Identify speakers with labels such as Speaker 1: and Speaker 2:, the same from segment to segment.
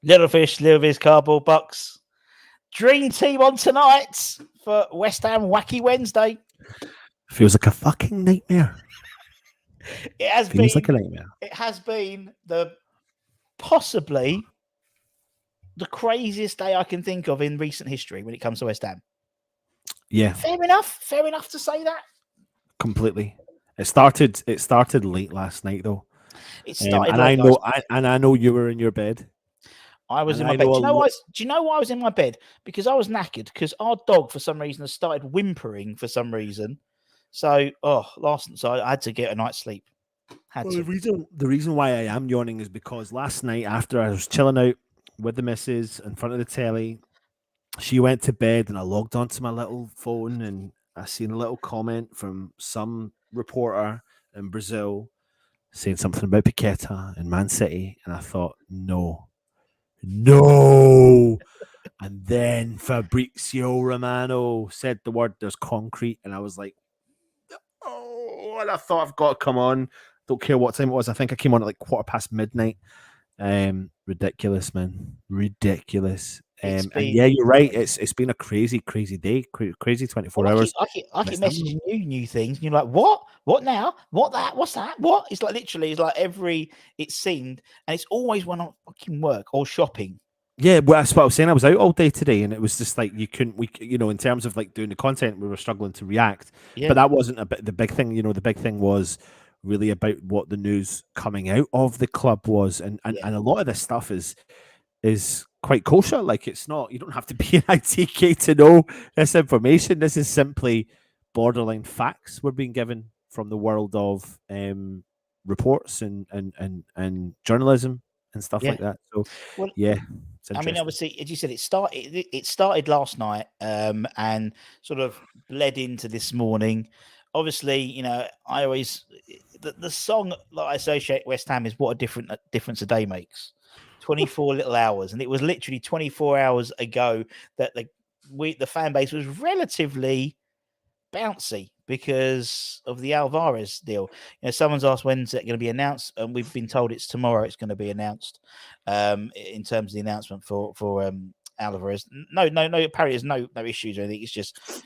Speaker 1: Little Fish, Cardboard Box. Dream team on tonight for West Ham Wacky Wednesday.
Speaker 2: Feels like a fucking nightmare.
Speaker 1: It has
Speaker 2: Feels
Speaker 1: been
Speaker 2: like a nightmare.
Speaker 1: It has been possibly the craziest day I can think of in recent history when it comes to West Ham.
Speaker 2: Yeah.
Speaker 1: Fair enough to say that.
Speaker 2: Completely. It started late last night though.
Speaker 1: It started
Speaker 2: and I know you were in your bed.
Speaker 1: I was in my bed. Do you know why I was in my bed? Because I was knackered. Because our dog, for some reason, has started whimpering for some reason. So, I had to get a night's sleep.
Speaker 2: The reason why I am yawning is because last night, after I was chilling out with the missus in front of the telly, she went to bed, and I logged onto my little phone, and I seen a little comment from some reporter in Brazil saying something about Paqueta and Man City, and I thought, no. And then Fabrizio Romano said the word, there's concrete, and I was like, oh, and I thought, I've got to come on. Don't care what time it was. I think I came on at like midnight. Ridiculous, man. Ridiculous. And yeah, you're right. It's been a crazy day. Crazy 24 hours.
Speaker 1: I keep messaging you new things, and you're like, what? What now? What that? What's that? What? It's like literally, it seemed, and it's always when I'm fucking work or shopping.
Speaker 2: Yeah, well, that's what I was saying. I was out all day today, and it was just like in terms of like doing the content, we were struggling to react. Yeah. But that wasn't the big thing. The big thing was really about what the news coming out of the club was, and a lot of this stuff is quite kosher. Like, it's not, you don't have to be an ITK to know this information. This is simply borderline facts we're being given from the world of reports and journalism and stuff like that. So,
Speaker 1: I mean, obviously, as you said, it started last night and sort of bled into this morning. Obviously, I always the song that I associate West Ham is "What a difference a day makes." 24 little hours, and it was literally 24 hours ago that the fan base was relatively bouncy because of the Alvarez deal. Someone's asked when's it going to be announced, and we've been told it's tomorrow. It's going to be announced in terms of the announcement for Alvarez. No. Apparently, there's no issues or anything. It's just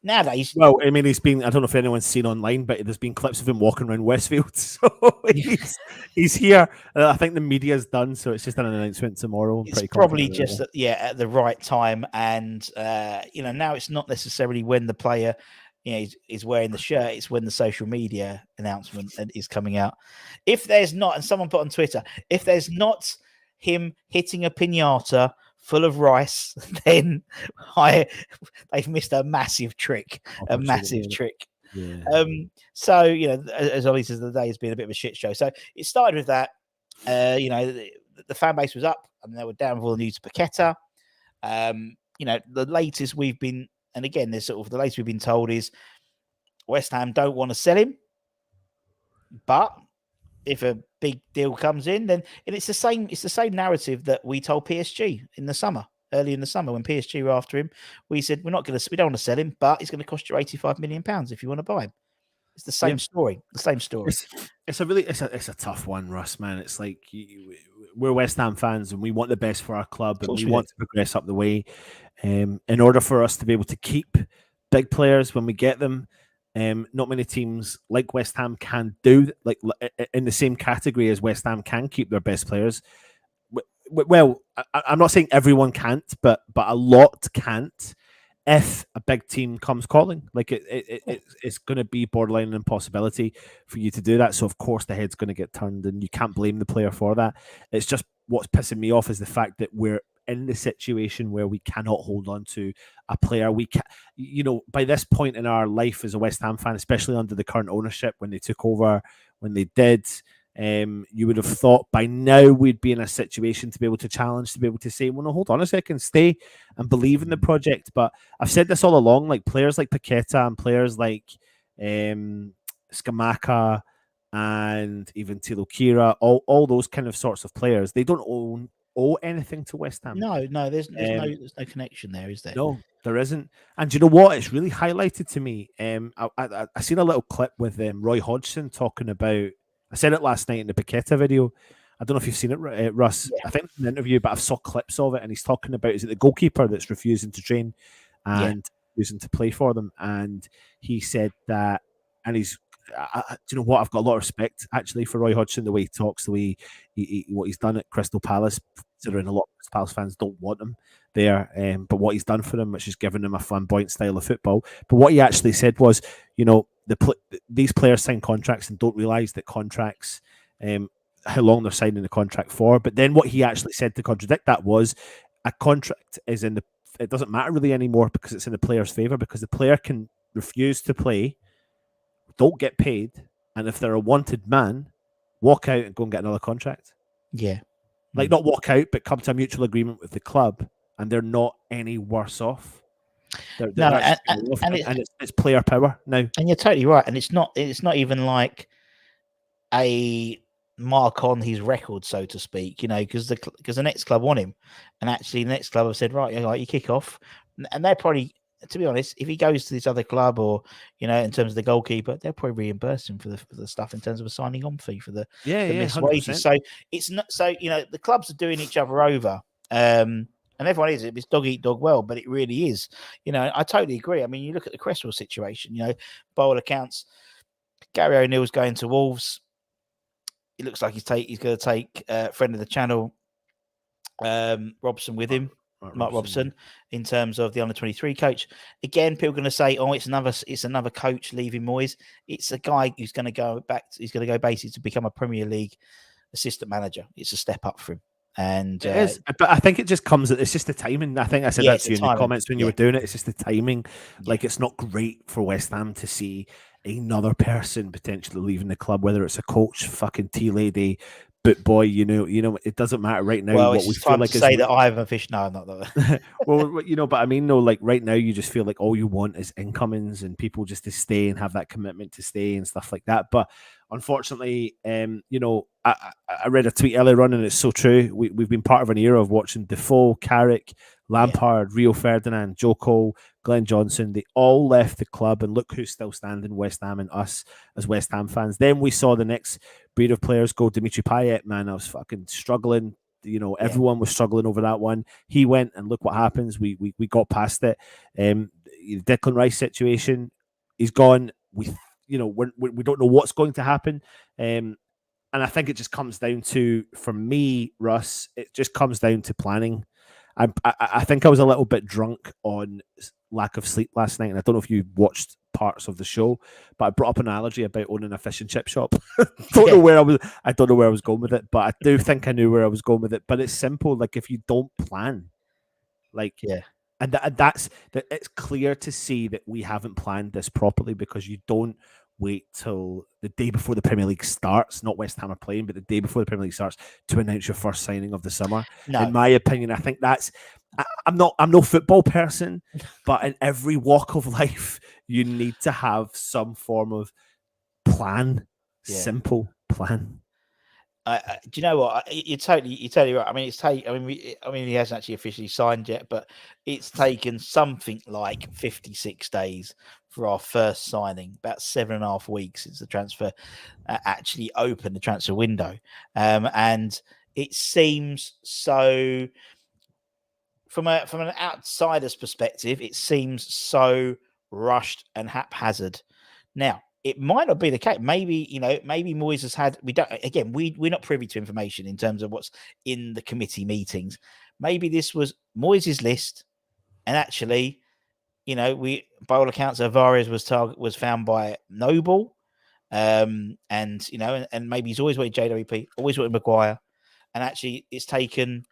Speaker 1: nowadays.
Speaker 2: Well, I mean, he's been. I don't know if anyone's seen online, but there's been clips of him walking around Westfield. So he's here. I think the media's done, so it's just an announcement tomorrow.
Speaker 1: It's probably just at the right time, and now it's not necessarily when the player is wearing the shirt. It's when the social media announcement is coming out. If there's not, and someone put on Twitter, if there's not him hitting a piñata full of rice, then they've missed a massive trick. Yeah. So as Ollie says, the day has been a bit of a shit show. So it started with that. The fan base was up, and they were down with all the news to Paqueta. The latest we've been. And again, the latest we've been told is West Ham don't want to sell him, but if a big deal comes in, then it's the same narrative that we told PSG early in the summer when PSG were after him. We said we don't want to sell him, but it's going to cost you £85 million if you want to buy him. It's the same story. The same story.
Speaker 2: It's a tough one, Russ. Man, it's like we're West Ham fans and we want the best for our club and we want to progress up the way. In order for us to be able to keep big players when we get them, not many teams like West Ham can do like in the same category as West Ham can keep their best players. Well, I'm not saying everyone can't, but a lot can't. If a big team comes calling, like it's going to be borderline an impossibility for you to do that. So of course the head's going to get turned, and you can't blame the player for that. It's just what's pissing me off is the fact that we're in the situation where we cannot hold on to a player. We can, by this point in our life as a West Ham fan, especially under the current ownership, when they took over, when they did, you would have thought by now we'd be in a situation to be able to challenge, to be able to say, well, no, hold on a second, stay and believe in the project. But I've said this all along, like players like Paqueta and players like Skamaka and even Tilo Kira, all those kind of sorts of players, they don't owe anything to West Ham.
Speaker 1: No, there's no connection there, is there?
Speaker 2: No, there isn't. And do you know what? It's really highlighted to me. I seen a little clip with Roy Hodgson talking about. I said it last night in the Paqueta video. I don't know if you've seen it, Russ.
Speaker 1: Yeah.
Speaker 2: I think in the interview, but I've saw clips of it, and he's talking about, is it the goalkeeper that's refusing to train and refusing to play for them? And he said that, and he's, do you know what? I've got a lot of respect actually for Roy Hodgson, the way he talks, the way what he's done at Crystal Palace, considering a lot of Crystal Palace fans don't want him there, but what he's done for them, which is giving them a flamboyant style of football. But what he actually said was, these players sign contracts and don't realise that contracts, how long they're signing the contract for. But then what he actually said to contradict that was, a contract is it doesn't matter really anymore because it's in the player's favour, because the player can refuse to play, don't get paid, and if they're a wanted man, walk out and go and get another contract.
Speaker 1: Yeah.
Speaker 2: Like not walk out, but come to a mutual agreement with the club, and they're not any worse off. It's player power now.
Speaker 1: And you're totally right. And it's not even like a mark on his record, so to speak, because the next club want him, and actually the next club have said, right, you kick off, and they're probably, to be honest, if he goes to this other club or in terms of the goalkeeper, they'll probably reimburse him for the stuff in terms of a signing on fee for the missed wages. So it's not the clubs are doing each other over, and everyone is. It's dog eat dog well, but it really is. I totally agree. I mean, you look at the Cresswell situation. By all accounts, Gary O'Neill's going to Wolves. It looks like he's going to take friend of the channel, Robson, with him. Mark Robson, in terms of the under-23 coach. Again, people are going to say, "Oh, it's another coach leaving Moyes." It's a guy who's going to go back. He's going to go basically to become a Premier League assistant manager. It's a step up for him, and
Speaker 2: it is. But I think it just comes. It's just the timing. I think I said that to you in the comments when you were doing it. It's just the timing. Like it's not great for West Ham to see another person potentially leaving the club, whether it's a coach, fucking tea lady, boot boy, it doesn't matter right now.
Speaker 1: Well,
Speaker 2: what we feel like
Speaker 1: to say that I'm a fish. No, I'm not that.
Speaker 2: Well, but I mean, no, like right now, you just feel like all you want is incomings and people just to stay and have that commitment to stay and stuff like that. But unfortunately, I read a tweet earlier on, and it's so true. We've been part of an era of watching Defoe, Carrick, Lampard, Rio Ferdinand, Joe Cole, Glenn Johnson. They all left the club, and look who's still standing, West Ham, and us as West Ham fans. Then we saw the next breed of players go. Dimitri Payet, man, I was fucking struggling. Everyone was struggling over that one. He went, and look what happens. We got past it. Declan Rice situation, he's gone. We don't know what's going to happen. And I think it just comes down to, for me, Russ, it just comes down to planning. I think I was a little bit drunk on lack of sleep last night, and I don't know if you watched parts of the show, but I brought up an analogy about owning a fish and chip shop. I don't know where I was going with it, but I do think I knew where I was going with it. But it's simple. Like if you don't plan, and that's it's clear to see that we haven't planned this properly, because you don't wait till the day before the Premier League starts, not West Ham are playing, but the day before the Premier League starts, to announce your first signing of the summer. No. In my opinion, I think I'm no football person, but in every walk of life, you need to have some form of plan, simple plan.
Speaker 1: Do you know what? You're totally right. I mean, he hasn't actually officially signed yet, but it's taken something like 56 days for our first signing, about 7.5 weeks since the transfer actually opened, the transfer window. And it seems so, from an outsider's perspective, it seems so rushed and haphazard. Now, it might not be the case. Maybe Moyes has had. We're not privy to information in terms of what's in the committee meetings. Maybe this was Moyes' list, and actually, by all accounts, Alvarez was found by Noble, and maybe he's always wanted JWP, always wanted Maguire, and actually, it's taken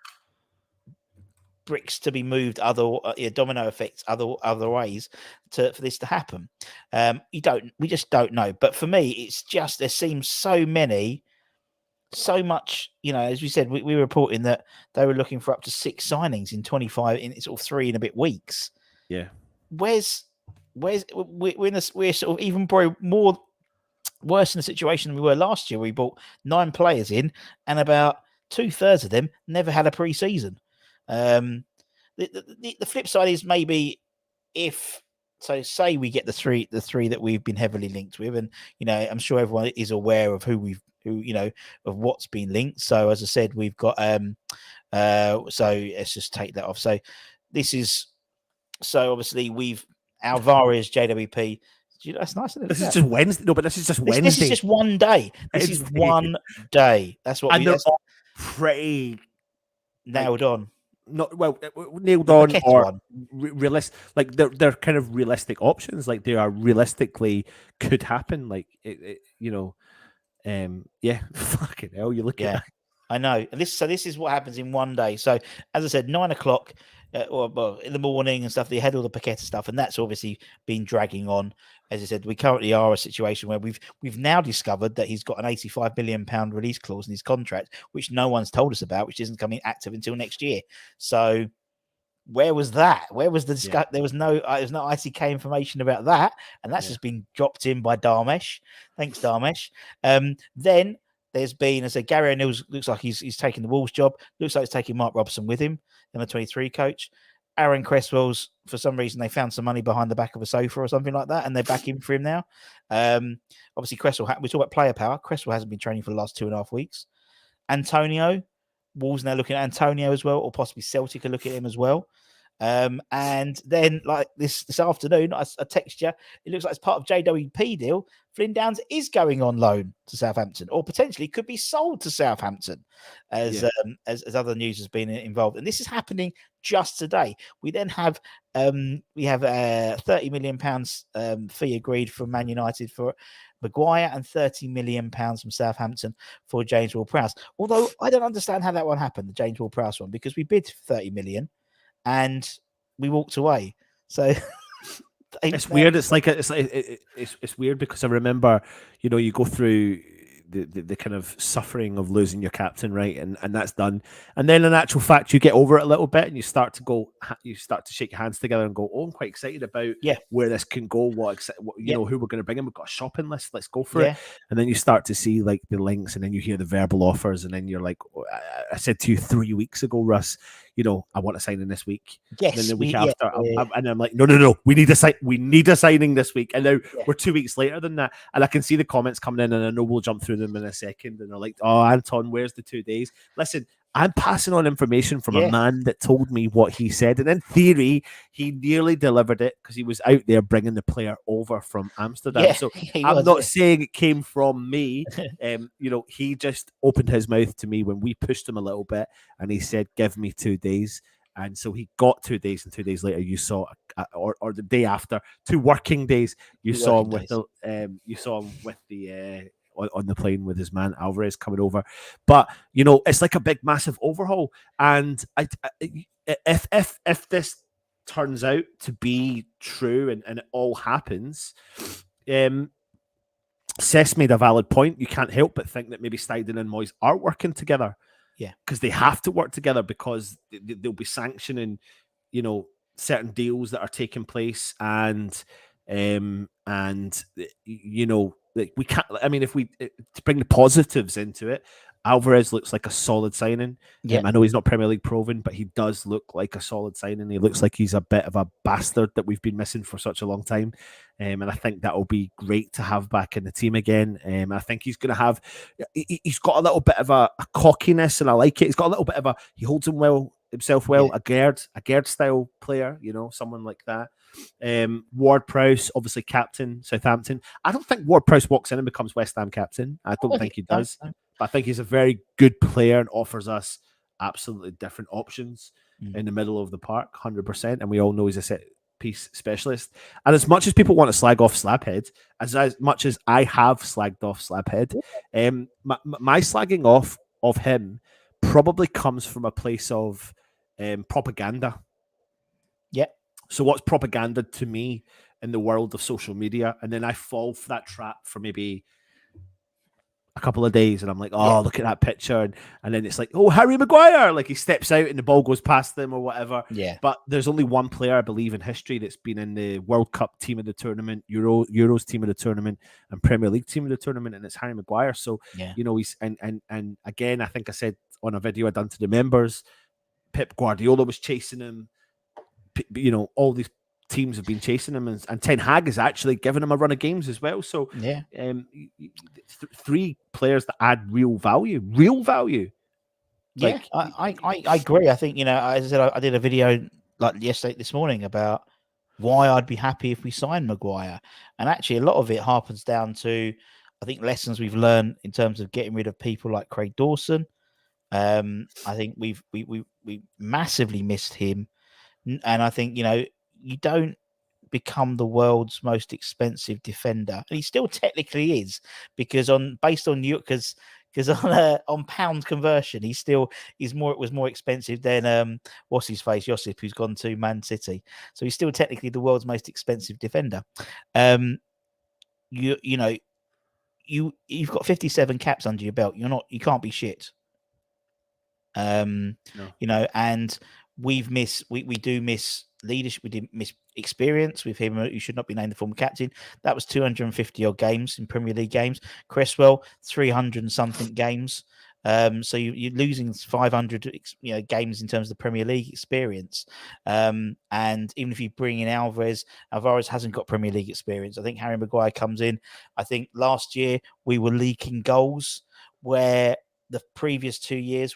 Speaker 1: bricks to be moved, domino effects, other ways for this to happen. We just don't know. But for me, it's just there seems so much. As we said, we were reporting that they were looking for up to 6 signings in 25 in sort of 3 and a bit weeks.
Speaker 2: Yeah,
Speaker 1: we're in this, we're sort of even probably more worse in the situation than we were last year. We bought 9 players in, and about 2/3 of them never had a pre-season. The flip side is maybe say we get the three that we've been heavily linked with, and I'm sure everyone is aware of who of what's been linked. So as I said, we've got so let's just take that off. So this is obviously we've Alvarez, JWP. That's nice.
Speaker 2: This is just Wednesday. No, but this is just Wednesday.
Speaker 1: This is just one day. This is one day. That's what.
Speaker 2: And they're all pretty
Speaker 1: nailed on.
Speaker 2: Not well nailed on or realistic. Like they're kind of realistic options. Like they are realistically could happen. Like yeah. Fucking hell, you look at that.
Speaker 1: I know. And this is what happens in one day. So as I said, 9 o'clock. Or in the morning and stuff, they had all the Paqueta stuff, and that's obviously been dragging on. As I said, we currently are a situation where we've now discovered that he's got an £85 million release clause in his contract, which no one's told us about, which isn't coming active until next year. So where was that? Where was the discuss? There was no ICK information about that, and that's just been dropped in by Dharmesh. Thanks, Dharmesh. Then there's been, as I said, Gary O'Neill looks like he's taking the Wolves job. Looks like he's taking Mark Robson with him, and the 23 coach. Aaron Cresswell's, for some reason, they found some money behind the back of a sofa or something like that, and they're back in for him now. Obviously, Cresswell, we talk about player power. Cresswell hasn't been training for the last 2.5 weeks. Antonio, Wolves now looking at Antonio as well, or possibly Celtic are looking at him as well. And then, like this afternoon, a texture, it looks like it's part of JWP deal. Flynn Downs is going on loan to Southampton, or potentially could be sold to Southampton, as other news has been involved. And this is happening just today. We then have £30 million fee agreed from Man United for Maguire and £30 million from Southampton for James Ward-Prowse. Although I don't understand how that one happened, the James Ward-Prowse one, because we bid 30 million. And we walked away. So
Speaker 2: it's weird. It's weird because I remember, you go through the kind of suffering of losing your captain, right? And that's done. And then in actual fact, you get over it a little bit and you start to shake your hands together and go, oh, I'm quite excited about where this can go. Who we're going to bring in. We've got a shopping list. Let's go for it. And then you start to see like the links, and then you hear the verbal offers, and then you're like, I said to you 3 weeks ago, Russ, I want to sign in this week.
Speaker 1: Yes.
Speaker 2: And then the week after, and I'm like, no, we need a signing this week. And now we're 2 weeks later than that. And I can see the comments coming in, and I know we'll jump through them in a second. And they're like, oh, Anton, where's the 2 days? Listen, I'm passing on information from a man that told me what he said. And in theory, he nearly delivered it because he was out there bringing the player over from Amsterdam. So I'm not saying it came from me. He just opened his mouth to me when we pushed him a little bit, and he said, give me 2 days. And so he got 2 days, and 2 days later, you saw, or the day after, 2 working days, you saw him with the on the plane with his man Alvarez coming over. But it's like a big, massive overhaul. And if this turns out to be true and it all happens, Sess made a valid point. You can't help but think that maybe Steidon and Moyes are working together.
Speaker 1: Yeah,
Speaker 2: because they have to work together because they'll be sanctioning, certain deals that are taking place, and like we can't. I mean, if we to bring the positives into it, Alvarez looks like a solid signing. I know he's not Premier League proven, but he does look like a solid signing. He looks like he's a bit of a bastard that we've been missing for such a long time. And I think that will be great to have back in the team again. I think he's going to have, he's got a little bit of a cockiness, and I like it. He's got a little bit of he holds himself well, a Gerd style player, someone like that. Ward-Prowse, obviously captain, Southampton. I don't think Ward-Prowse walks in and becomes West Ham captain. I don't think he does. But I think he's a very good player and offers us absolutely different options in the middle of the park, 100%. And we all know he's a set piece specialist. And as much as people want to slag off Slabhead, as much as I have slagged off Slabhead, my slagging off of him probably comes from a place of propaganda.
Speaker 1: Yeah.
Speaker 2: So what's propaganda to me in the world of social media? And then I fall for that trap for maybe a couple of days, and I'm like, oh, look at that picture, and then it's like, oh, Harry Maguire, like he steps out and the ball goes past them or whatever.
Speaker 1: Yeah.
Speaker 2: But there's only one player, I believe, in history that's been in the World Cup team of the tournament, Euros team of the tournament, and Premier League team of the tournament, and it's Harry Maguire. So you know, he's and again, I think I said on a video I done to the members, Pep Guardiola was chasing him. You know, all these teams have been chasing him, and Ten Hag is actually giving him a run of games as well. So three players that add real value.
Speaker 1: Yeah, like, I agree. I think, you know, as I said, I did a video like this morning about why I'd be happy if we signed Maguire, and actually a lot of it harpens down to, I think, lessons we've learned in terms of getting rid of people like Craig Dawson. I think we massively missed him, and I think, you know, you don't become the world's most expensive defender, and he still technically is, because based on you because on pound conversion, it was more expensive than what's his face, Josip, who's gone to Man City. So he's still technically the world's most expensive defender. You've got 57 caps under your belt. You can't be shit. No. You know, and we do miss leadership. We did miss experience with him, who should not be named the former captain. That was 250 odd games in Premier League games. Cresswell, 300 and something games. So you're losing 500, you know, games in terms of the Premier League experience. And even if you bring in Alvarez hasn't got Premier League experience. I think Harry Maguire comes in. I think last year we were leaking goals, where the previous 2 years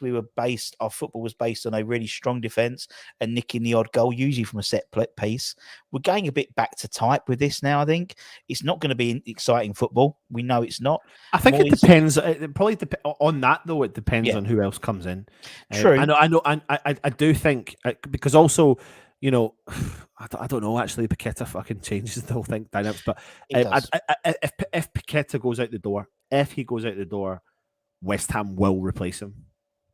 Speaker 1: our football was based on a really strong defense and nicking the odd goal, usually from a set piece. We're going a bit back to type with this now. I think it's not going to be exciting football. We know it's not.
Speaker 2: I think it depends. It probably on that, though. It depends on who else comes in.
Speaker 1: True.
Speaker 2: I know. I do think, because also, you know, I don't know. Actually, Paqueta fucking changes the whole thing dynamics. But if Paqueta goes out the door, West Ham will replace him.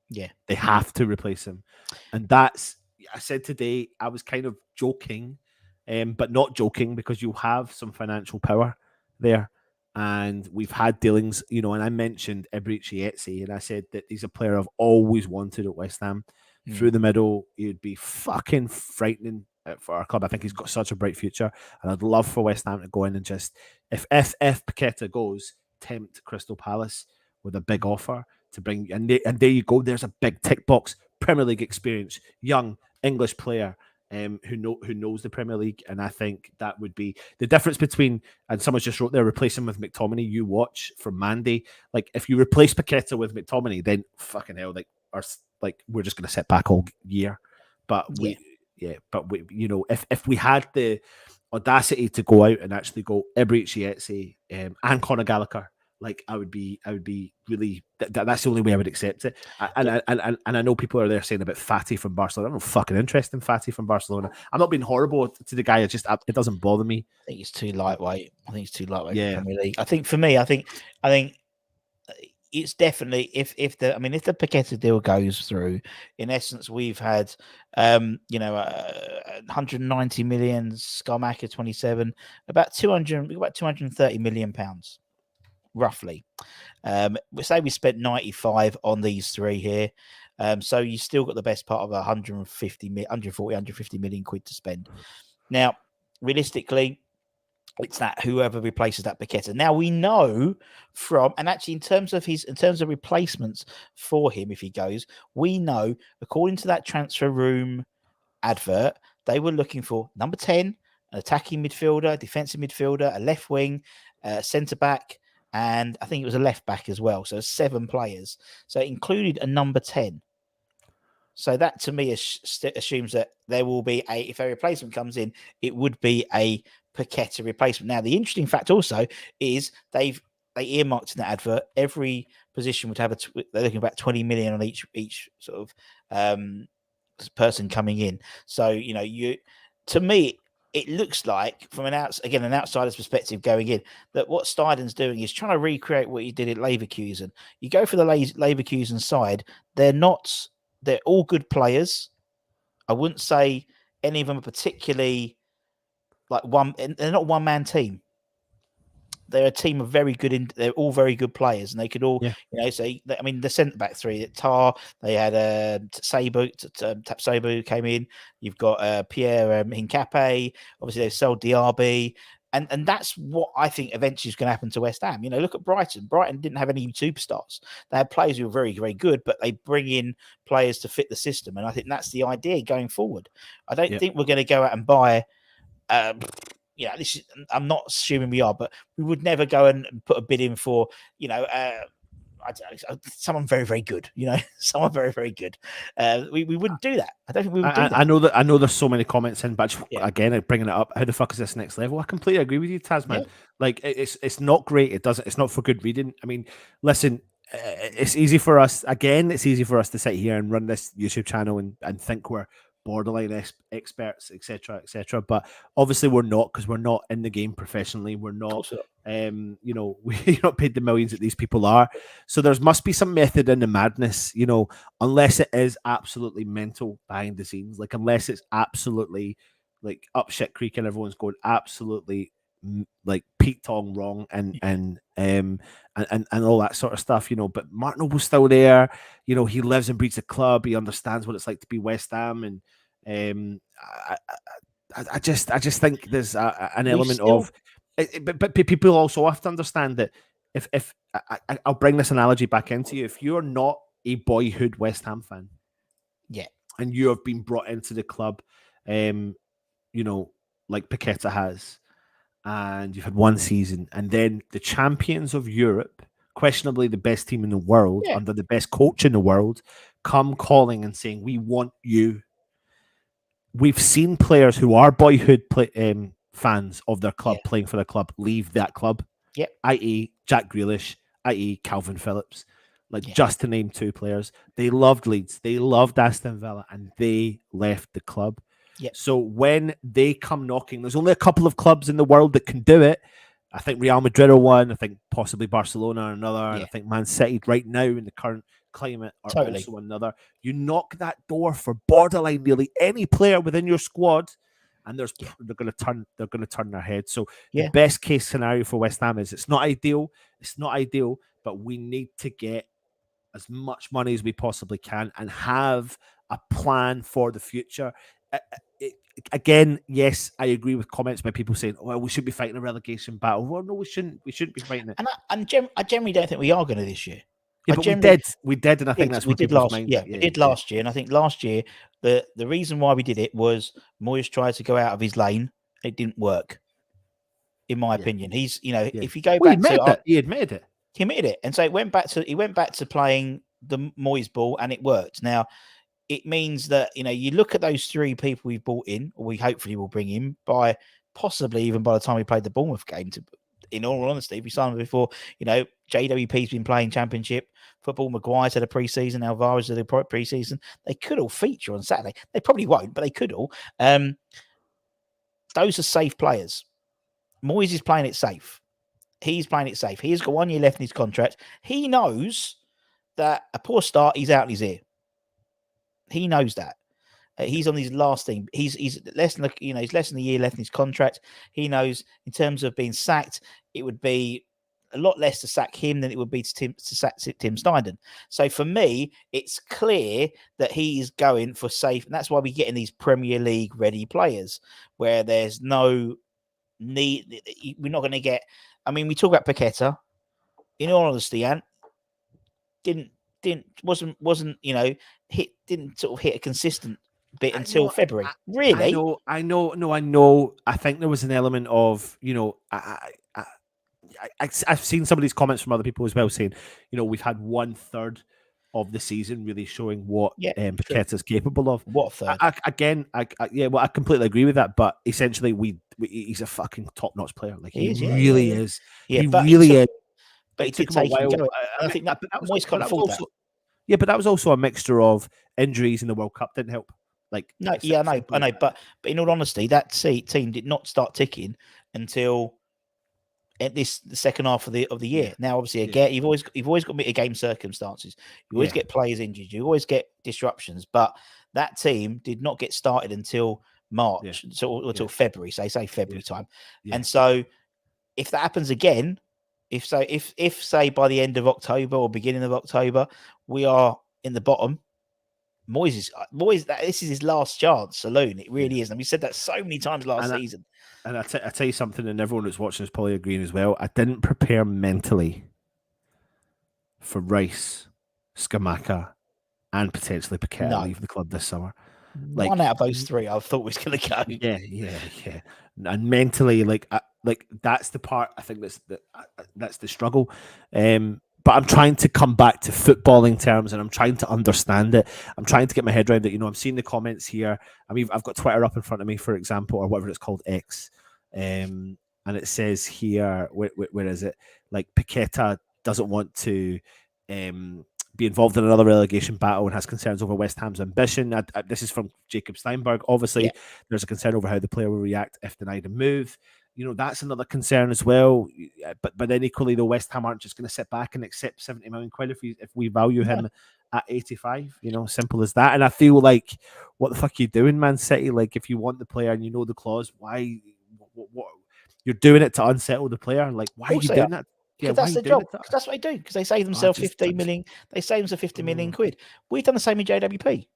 Speaker 1: Yeah.
Speaker 2: They have to replace him. And that's, I said today, I was kind of joking, but not joking, because you have some financial power there. And we've had dealings, you know, and I mentioned Ebrichietzi, and I said that he's a player I've always wanted at West Ham. Through the middle, he'd be fucking frightening for our club. I think he's got such a bright future. And I'd love for West Ham to go in and just, if Paqueta goes, tempt Crystal Palace with a big offer to bring, and there you go. There's a big tick box: Premier League experience, young English player, who knows the Premier League, and I think that would be the difference between. And someone's just wrote there, replace him with McTominay. You watch from Mandy. Like, if you replace Paqueta with McTominay, then fucking hell, we're just going to sit back all year. But we, you know, if we had the audacity to go out and actually go Ebrichietzi and Conor Gallagher. Like, I would be really. That's the only way I would accept it. And I know people are there saying about Fatty from Barcelona. I'm not fucking interested in Fatty from Barcelona. I'm not being horrible to the guy. It doesn't bother me.
Speaker 1: I think he's too lightweight. For Premier League. I think for me, I think it's definitely if the Paqueta deal goes through, in essence, we've had 190 million, Scarmacker 27, about 230 million pounds. Roughly. We say we spent 95 on these three here. So you still got the best part of 150 million quid to spend. Now, realistically, it's that whoever replaces that Paqueta. Now we know and actually in terms of replacements for him, if he goes, we know, according to that transfer room advert, they were looking for number 10, an attacking midfielder, defensive midfielder, a left wing, centre back, and I think it was a left back as well. So 7 players. So it included a number 10. So that to me assumes that there will be if a replacement comes in, it would be a Paqueta replacement. Now, the interesting fact also is they earmarked in the advert, every position would have they're looking about 20 million on each sort of person coming in. So, you know, to me, it looks like, from an outsider's perspective going in, that what Steiden's doing is trying to recreate what he did at Leverkusen. You go for the Leverkusen side, they're all good players, I wouldn't say any of them are particularly like one. They're not one man team. They're a team of very good. They're all very good players, and they could all, say. I mean, the centre back three at Tar. They had Tapsoba came in. You've got Pierre Hincapié. Obviously, they've sold Diaby, and that's what I think eventually is going to happen to West Ham. Look at Brighton. Brighton didn't have any superstars. They had players who were very, very good, but they bring in players to fit the system, and I think that's the idea going forward. I don't think we're going to go out and buy. This is, I'm not assuming we are, but we would never go and put a bid in for, I don't know, someone very, very good, someone very, very good. We wouldn't do that. I don't think we would do that.
Speaker 2: I know there's so many comments in, but again, bringing it up, how the fuck is this next level? I completely agree with you, Tasman. Yeah. Like, it's not great. It's not for good reading. I mean, listen, it's easy for us, it's easy for us to sit here and run this YouTube channel and think we're borderline experts, etc. But obviously we're not, because we're not in the game professionally. We're not, we're not paid the millions that these people are. So there must be some method in the madness, unless it is absolutely mental behind the scenes, like unless it's absolutely like up shit creek and everyone's going absolutely like Pete Tong wrong and all that sort of stuff, But Mark Noble's still there, he lives and breathes the club. He understands what it's like to be West Ham, and I just think there's an element of, but people also have to understand that if I'll bring this analogy back into you, if you're not a boyhood West Ham fan, and you have been brought into the club, like Paqueta has. And you've had one season, and then the champions of Europe, questionably the best team in the world, under the best coach in the world, come calling and saying, "We want you." We've seen players who are boyhood fans of their club playing for their club leave that club, i.e. Jack Grealish, i.e. Calvin Phillips, just to name two players. They loved Leeds, they loved Aston Villa, and they left the club. So when they come knocking, there's only a couple of clubs in the world that can do it. I think Real Madrid are one. I think possibly Barcelona are another. And I think Man City right now in the current climate are also another. You knock that door for borderline nearly any player within your squad, and they're going to turn their head. So the best case scenario for West Ham is it's not ideal, but we need to get as much money as we possibly can and have a plan for the future. Again, yes, I agree with comments by people saying, "Well, we should be fighting a relegation battle." Well, no, we shouldn't. We shouldn't be fighting it.
Speaker 1: I generally don't think we are going to this year.
Speaker 2: Yeah, but we did, and I think that's what we did last year.
Speaker 1: Yeah, we did last year, and I think last year the reason why we did it was Moyes tried to go out of his lane. It didn't work, in my opinion. He's, if you go back to
Speaker 2: he admitted it.
Speaker 1: He admitted it, and so he went back to playing the Moyes ball, and it worked. Now, it means that, you look at those three people we've brought in, or we hopefully will bring in by possibly even by the time we played the Bournemouth game. In all honesty, if we signed them before, JWP's been playing Championship football. Maguire's had a pre-season. Alvarez had a pre-season. They could all feature on Saturday. They probably won't, but they could all. Those are safe players. Moyes is playing it safe. He's playing it safe. He's got 1 year left in his contract. He knows that a poor start, he's out in his ear. He knows that. He's on his last thing. He's less than he's less than a year left in his contract. He knows in terms of being sacked, it would be a lot less to sack him than it would be to sack Tim Steindl. So for me, it's clear that he is going for safe, and that's why we get in these Premier League ready players where there's no need. We're not going to get. I mean, we talk about Paqueta. In all honesty, Ant wasn't didn't sort of hit a consistent bit until February. Really?
Speaker 2: I know. I think there was an element of, I've seen some of these comments from other people as well saying, we've had 1/3 of the season really showing what Paqueta's capable of.
Speaker 1: What third?
Speaker 2: I completely agree with that. But essentially, he's a fucking top-notch player. Like he really is.
Speaker 1: Yeah,
Speaker 2: he really is.
Speaker 1: But it did take him going. I think that Moyes can't afford that.
Speaker 2: Yeah, but that was also a mixture of injuries in the World Cup. Didn't help. I know. But in all honesty, that team did not start ticking until
Speaker 1: at the second half of the year.
Speaker 2: Yeah.
Speaker 1: Now, obviously, again, you've always got game circumstances. You always get players injured. You always get disruptions. But that team did not get started until March, until February. Say February time. And so, if that happens again, if say by the end of October or beginning of October, we are in the bottom. Moyes, this is his last chance saloon. It really is. And we said that so many times last season.
Speaker 2: And I tell you something, and everyone who's watching is probably agreeing as well. I didn't prepare mentally for Rice, Scamacca, and potentially Paqueta leaving the club this summer.
Speaker 1: Like, one out of those three, I thought was going to go.
Speaker 2: Yeah. And mentally, like that's the part. I think that's the struggle. But I'm trying to come back to footballing terms, and I'm trying to understand it. I'm trying to get my head around it. You know, I'm seeing the comments here. I mean, I've got Twitter up in front of me, for example, or whatever it's called, X. And it says here, where is it? Like, Paqueta doesn't want to be involved in another relegation battle and has concerns over West Ham's ambition. This is from Jacob Steinberg. Obviously, there's a concern over how the player will react if denied a move. You know, that's another concern as well. But then equally, the West Ham aren't just going to sit back and accept 70 million quid if we value him at 85. You know, simple as that. And I feel like, what the fuck are you doing, Man City? Like, if you want the player and you know the clause, why? What you're doing it to unsettle the player? Like, why are you doing that?
Speaker 1: Yeah, that's their job. That's what they do. Because they save themselves 15 million. They save themselves 50 million quid. We've done the same in JWP.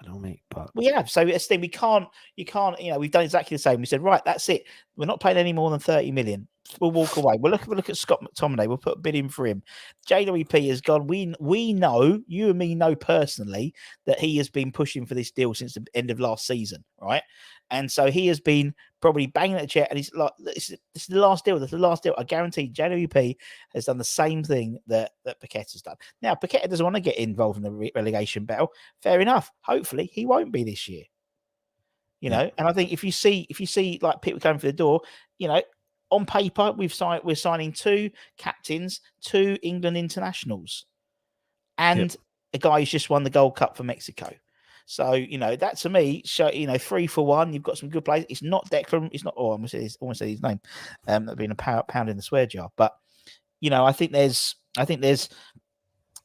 Speaker 2: I know, mate, but
Speaker 1: we have. So it's the thing. You can't. You know, we've done exactly the same. We said, right, that's it. We're not paying any more than 30 million. We'll walk away. We'll look at Scott McTominay. We'll put a bid in for him. JWP has gone. We know, you and me know personally, that he has been pushing for this deal since the end of last season, right? And so he has been probably banging at the chair, and he's like, "This is the last deal. This is the last deal." I guarantee JWP has done the same thing that Paqueta's done. Now, Paqueta doesn't want to get involved in the relegation battle. Fair enough. Hopefully, he won't be this year. You know, and I think if you see like people coming for the door, you know, on paper we're signing 2 captains, 2 England internationals, and a guy who's just won the Gold Cup for Mexico. So, you know, that to me, 3 for 1. You've got some good players. It's not Declan. It's not. Oh, I almost said his name. That being a pound in the swear jar. But you know, I think there's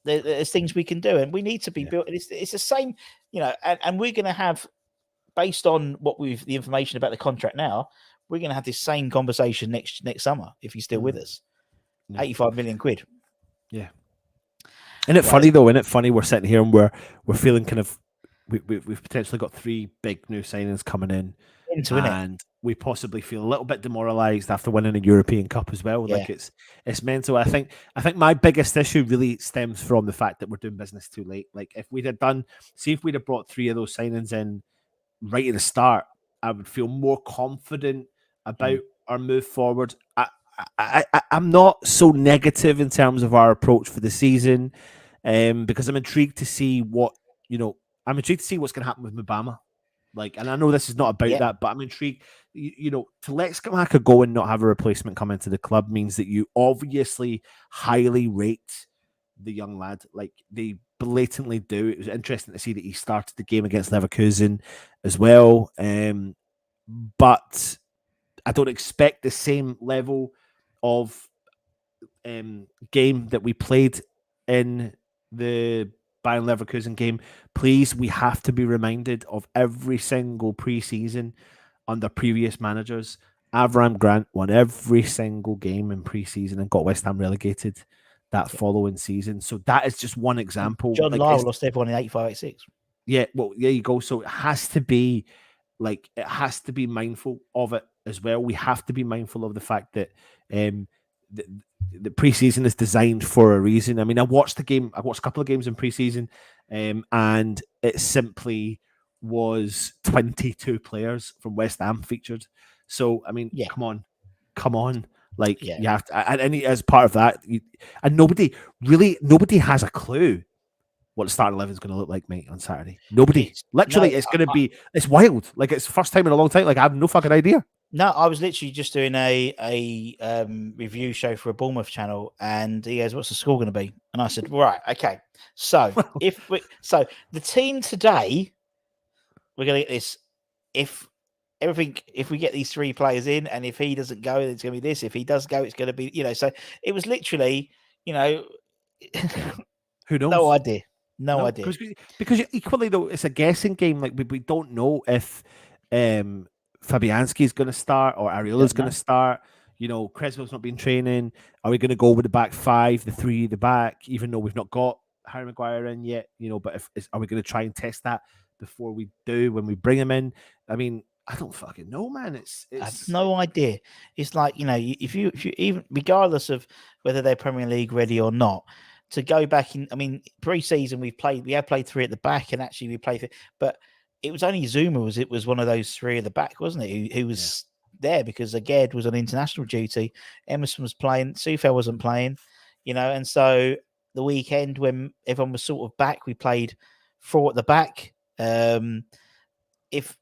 Speaker 1: things we can do, and we need to be built. It's the same, you know, and we're going to have, based on the information about the contract now, we're going to have this same conversation next summer if he's still with us. 85 million quid.
Speaker 2: Yeah. Isn't it funny though? Isn't it funny? We're sitting here and we're feeling kind of. We've potentially got 3 big new signings coming in, and we possibly feel a little bit demoralised after winning a European Cup as well. Like it's mental. I think my biggest issue really stems from the fact that we're doing business too late. Like, if we'd have brought 3 of those signings in right at the start, I would feel more confident about our move forward. I'm not so negative in terms of our approach for the season, because I'm intrigued to see what's going to happen with Mbama. Like, and I know this is not about that, but I'm intrigued. You know, to let Scamacca go and not have a replacement come into the club means that you obviously highly rate the young lad. Like, they blatantly do. It was interesting to see that he started the game against Leverkusen as well. But I don't expect the same level of game that we played in the Bayern Leverkusen game. Please, we have to be reminded of every single pre-season under previous managers. Avram Grant won every single game in pre-season and got West Ham relegated that following season. So that is just one example.
Speaker 1: John Lyle lost everyone in 85-86. Yeah,
Speaker 2: well, there you go. So it has to be mindful of it as well. We have to be mindful of the fact that the preseason is designed for a reason. I mean, I watched a couple of games in preseason, and it simply was 22 players from West Ham featured. So, I mean, come on. Like, you have to, and as part of that, and nobody has a clue what the starting 11 is going to look like, mate, on Saturday. Nobody. It's going to be, it's wild. Like, it's the first time in a long time. Like, I have no fucking idea.
Speaker 1: No, I was literally just doing a review show for a Bournemouth channel, and he goes, "What's the score going to be?" And I said, "Right, okay. So the team today, we're going to get this. If everything. If we get these 3 players in, and if he doesn't go, then it's going to be this. If he does go, it's going to be, So it was literally,
Speaker 2: Who knows?
Speaker 1: no idea. No
Speaker 2: No,
Speaker 1: idea.
Speaker 2: Because equally though, it's a guessing game. Like we don't know if Fabianski is going to start or Areola's going to start. Cresswell's not been training. Are we going to go with the back 5, the 3 at the back, even though we've not got Harry Maguire in yet? But are we going to try and test that before we do when we bring him in? I mean, I don't fucking know, man.
Speaker 1: I have no idea. It's like, if you even regardless of whether they're Premier League ready or not, to go back in. I mean, pre-season we had played 3 at the back, and actually we played, but it was only Zuma was one of those 3 at the back, wasn't it? Who was there because Aged was on international duty, Emerson was playing, Sufel wasn't playing, and so the weekend when everyone was sort of back, we played 4 at the back. If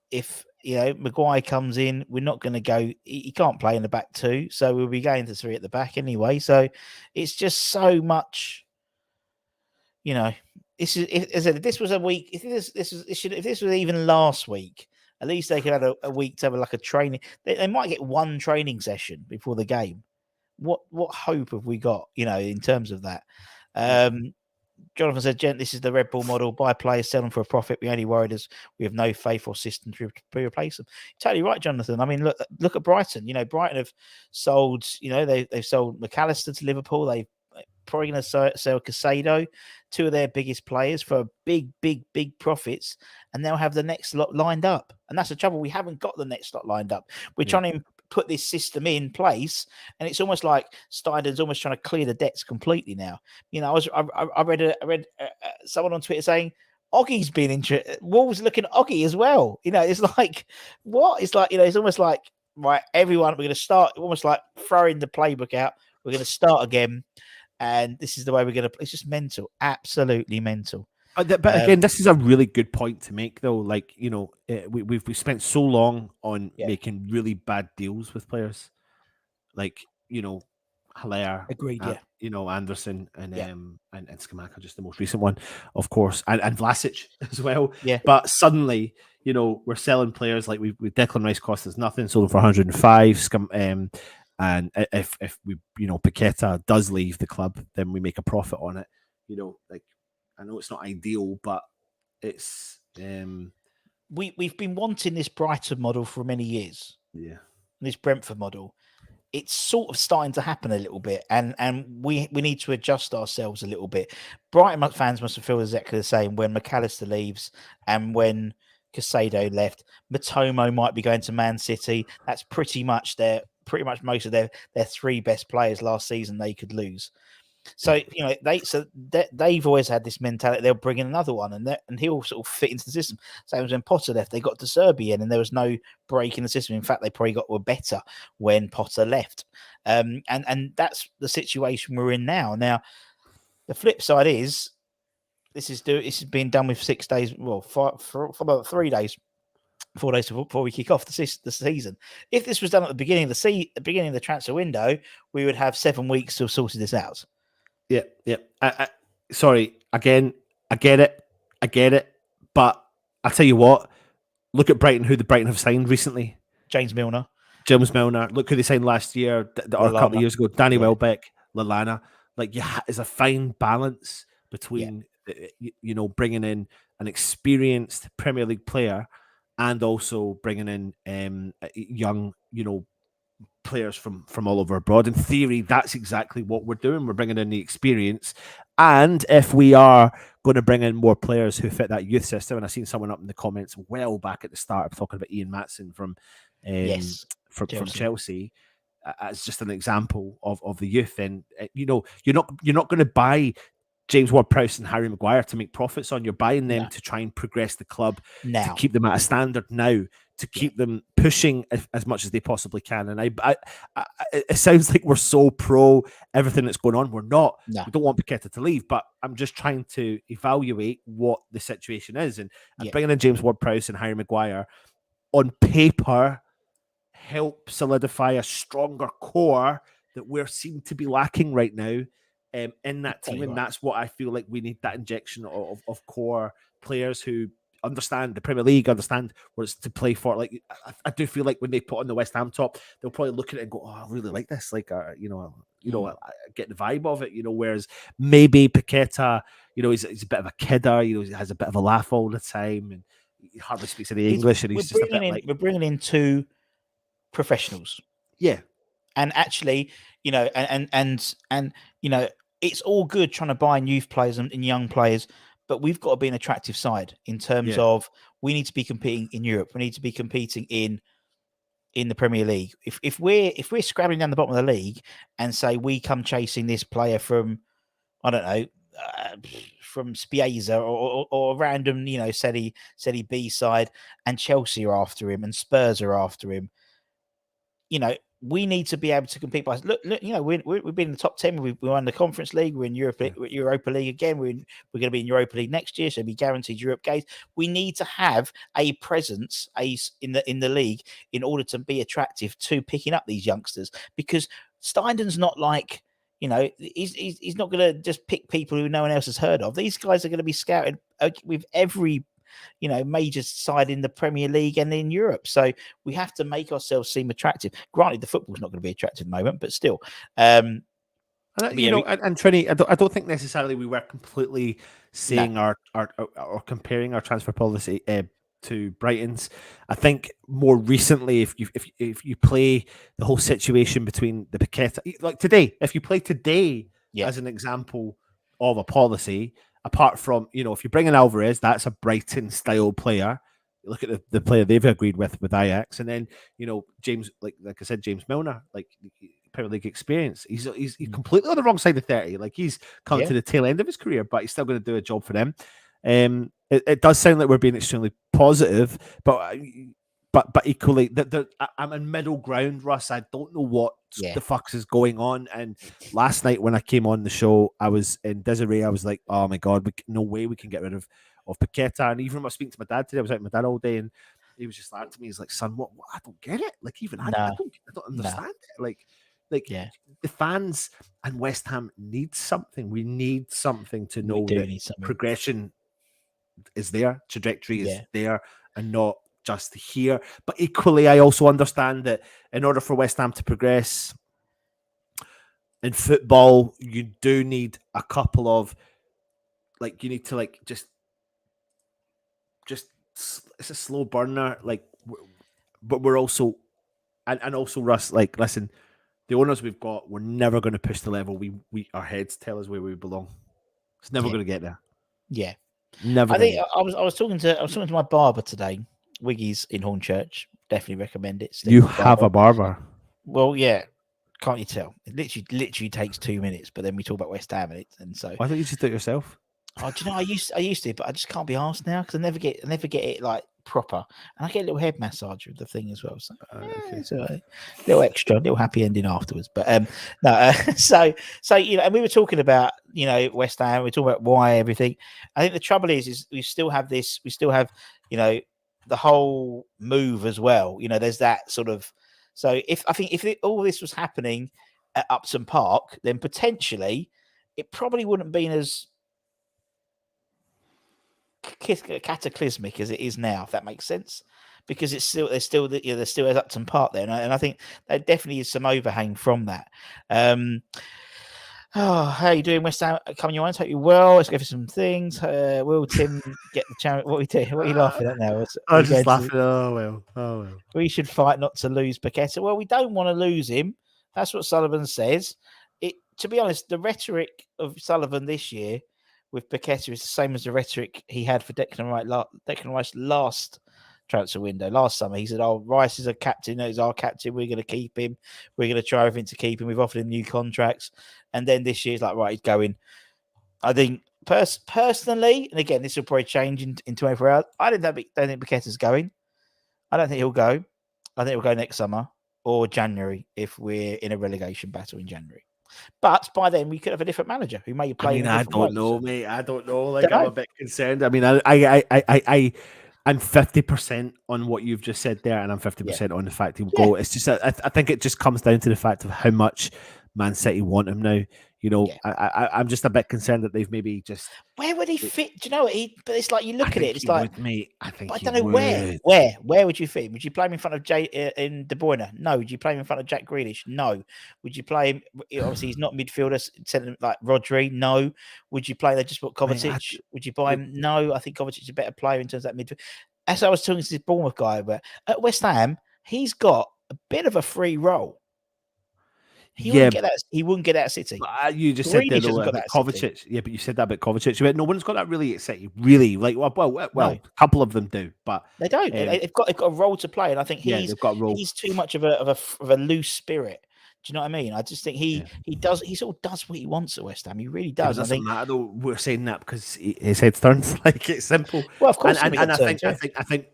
Speaker 1: Maguire comes in, we're not going to go. He can't play in the back 2, so we'll be going to 3 at the back anyway. So it's just so much. This is if this was a week. If this was even last week, at least they could have a week to have like a training. They might get 1 training session before the game. What hope have we got? In terms of that. Jonathan said, "Gent, this is the Red Bull model. Buy players, sell them for a profit. We only worried as we have no faith or system to replace them." Totally right, Jonathan. I mean, look at Brighton. Brighton have sold. They've sold McAllister to Liverpool. They've probably going to sell Casado, 2 of their biggest players, for big profits, and they'll have the next lot lined up. And that's the trouble. We haven't got the next lot lined up. We're trying to put this system in place, and it's almost like Steiner's almost trying to clear the debts completely now. I read someone on Twitter saying Oggy's been interested. Wolves looking at Oggy as well. It's like what? It's like it's almost like right. Everyone, we're going to start almost like throwing the playbook out. We're going to start again. And this is the way we're going to. It's just mental, absolutely mental.
Speaker 2: But again, this is a really good point to make, though. Like we've spent so long on making really bad deals with players, like Haller,
Speaker 1: agreed,
Speaker 2: Anderson and Scamacca, just the most recent one, of course, and Vlasic as well.
Speaker 1: Yeah.
Speaker 2: But suddenly, we're selling players like we Declan Rice cost us nothing, sold him for 105. And if we, Paqueta does leave the club, then we make a profit on it. I know it's not ideal, but it's
Speaker 1: we've been wanting this Brighton model for many years.
Speaker 2: Yeah,
Speaker 1: this Brentford model. It's sort of starting to happen a little bit, and we need to adjust ourselves a little bit. Brighton fans must have felt exactly the same when McAllister leaves and when Casado left. Matomo might be going to Man City. That's pretty much most of their 3 best players last season they could lose. So they've always had this mentality. They'll bring in another one, and he'll sort of fit into the system. Same as when Potter left, they got De Zerbi in, and there was no break in the system. In fact, they probably were better when Potter left. And that's the situation we're in now. Now, the flip side is this is being done with 6 days. Well, for about 3 days. 4 days before we kick off the season. If this was done at the beginning of the transfer window, we would have 7 weeks to have sorted this out.
Speaker 2: Yeah. Sorry, again, I get it. But I'll tell you what, look at Brighton, who the Brighton have signed recently.
Speaker 1: James Milner.
Speaker 2: Look who they signed last year or a couple of years ago. Danny Welbeck, Lallana. Like, there's a fine balance between, bringing in an experienced Premier League player and also bringing in young, players from all over abroad. In theory, that's exactly what we're doing. We're bringing in the experience. And if we are going to bring in more players who fit that youth system, and I've seen someone up in the comments well back at the start talking about Ian Matson from Chelsea as just an example of the youth. And you're not going to buy James Ward-Prowse and Harry Maguire to make profits on. You're buying them to try and progress the club, to keep them at a standard now, to keep them pushing as much as they possibly can. And it sounds like we're so pro everything that's going on. We're not. No. We don't want Paqueta to leave, but I'm just trying to evaluate what the situation is. And bringing in James Ward-Prowse and Harry Maguire on paper help solidify a stronger core that we seem to be lacking right now. In that team, and that's what I feel like we need, that injection of core players who understand the Premier League, understand what it's to play for. Like I do feel like when they put on the West Ham top, they'll probably look at it and go, "Oh, I really like this." Like, I get the vibe of it. Whereas maybe Paqueta, he's a bit of a kidder. He has a bit of a laugh all the time, and he hardly speaks any English, and he's just a bit like
Speaker 1: we're bringing in two professionals.
Speaker 2: Yeah.
Speaker 1: And actually, and it's all good trying to buy youth players and young players, but we've got to be an attractive side in terms of we need to be competing in Europe. We need to be competing in the Premier League. If we're scrabbling down the bottom of the league and say we come chasing this player from, I don't know, from Spieza or a random, Serie B side, and Chelsea are after him and Spurs are after him, we need to be able to compete. By look, we've been in the top 10. We won the Conference League. We're in Europa League again. We're going to be in Europa League next year, so be guaranteed Europe games. We need to have a presence in the league in order to be attractive to picking up these youngsters. Because Steinden's not like, he's not going to just pick people who no one else has heard of. These guys are going to be scouted with every major side in the Premier League and in Europe. So we have to make ourselves seem attractive. Granted, the football's not going to be attractive at the moment, but still.
Speaker 2: And Trini, I don't think necessarily we were completely saying our or comparing our transfer policy to Brighton's. I think more recently, if you play the whole situation between the Paqueta, like today, if you play today as an example of a policy. Apart from, if you bring in Alvarez, that's a Brighton-style player. You look at the player they've agreed with Ajax. And then, James, like I said, James Milner, like Premier League experience. He's completely on the wrong side of 30. Like he's coming to the tail end of his career, but he's still going to do a job for them. It does sound like we're being extremely positive, but equally, I'm in middle ground, Russ. I don't know what the fuck is going on. And last night when I came on the show, I was in Desiree. I was like, oh my God, no way we can get rid of Paqueta. And even when I was speaking to my dad today, I was out with my dad all day, and he was just like to me, he's like, son, what? I don't get it. Like even I don't understand it. Like the fans and West Ham need something. We need something to know that progression is there, trajectory is there, and not just here. But equally, I also understand that in order for West Ham to progress in football, you do need a couple of you need to just it's a slow burner, but we're also and also Russ, listen, the owners we've got, we're never going to push the level we our heads tell us where we belong. It's never going to get there.
Speaker 1: Yeah.
Speaker 2: Never.
Speaker 1: I think I was talking to my barber today, Wiggy's in Hornchurch. Definitely recommend it.
Speaker 2: You have a barber?
Speaker 1: Well, yeah. Can't you tell? It literally takes 2 minutes, but then we talk about West Ham and so.
Speaker 2: Why don't you just do it yourself?
Speaker 1: Oh, do you know, I used to, but I just can't be asked now because I never get it like proper, and I get a little head massage with the thing as well. So it's a little extra, little happy ending afterwards. But so and we were talking about West Ham. We talking about why everything. I think the trouble is we still have the whole move as well. There's that sort of. So if all this was happening at Upton Park, then potentially it probably wouldn't have been as cataclysmic as it is now, if that makes sense, because there's still is Upton Park there, and I think there definitely is some overhang from that. How are you doing, West Ham? Coming your own, hope you well. Let's go for some things. Will Tim get the challenge? What are you laughing at now?
Speaker 2: I'm just laughing. Oh well.
Speaker 1: We should fight not to lose Paqueta. Well, we don't want to lose him. That's what Sullivan says. To be honest, the rhetoric of Sullivan this year with Paqueta is the same as the rhetoric he had for Declan Rice last transfer window, last summer. He said, Rice is a captain, he's our captain, we're going to keep him, we're going to try everything to keep him, we've offered him new contracts. And then this year, it's like, right, he's going. I think, personally, and again, this will probably change in 24 hours, I don't think Paqueta's going. I don't think he'll go. I think he'll go next summer or January if we're in a relegation battle in January. But by then, we could have a different manager who may play.
Speaker 2: I don't know, mate. I don't know. I'm a bit concerned. I mean, I'm 50% on what you've just said there, and I'm 50% on the fact he'll go. It's just, I think it just comes down to the fact of how much Man City want him now. You know, I'm just a bit concerned that they've maybe just.
Speaker 1: Where would he fit? Do you know what but it's like you look at it. It's like,
Speaker 2: mate. I think.
Speaker 1: I don't know where would you fit him? Would you play him in front of in De Bruyne? No. Would you play him in front of Jack Grealish? No. Would you play him? Obviously, he's not midfielder. Like Rodri? No. Would you play? They just put Kovacic. Would you buy him? No. I think Kovacic is a better player in terms of that midfield. As I was talking to this Bournemouth guy, but at West Ham, he's got a bit of a free role. He wouldn't get that at City.
Speaker 2: You just said that about Kovacic. Yeah, but you said that about Kovacic. You went, no one's got that really at City. Really, like well, a couple of them do, but
Speaker 1: they don't. They've got a role to play, and I think he's too much of a loose spirit. Do you know what I mean? I just think he sort of does what he wants at West Ham. He really does.
Speaker 2: It doesn't matter though. We're saying that because his head turns. Like it's simple.
Speaker 1: Well, of course,
Speaker 2: and I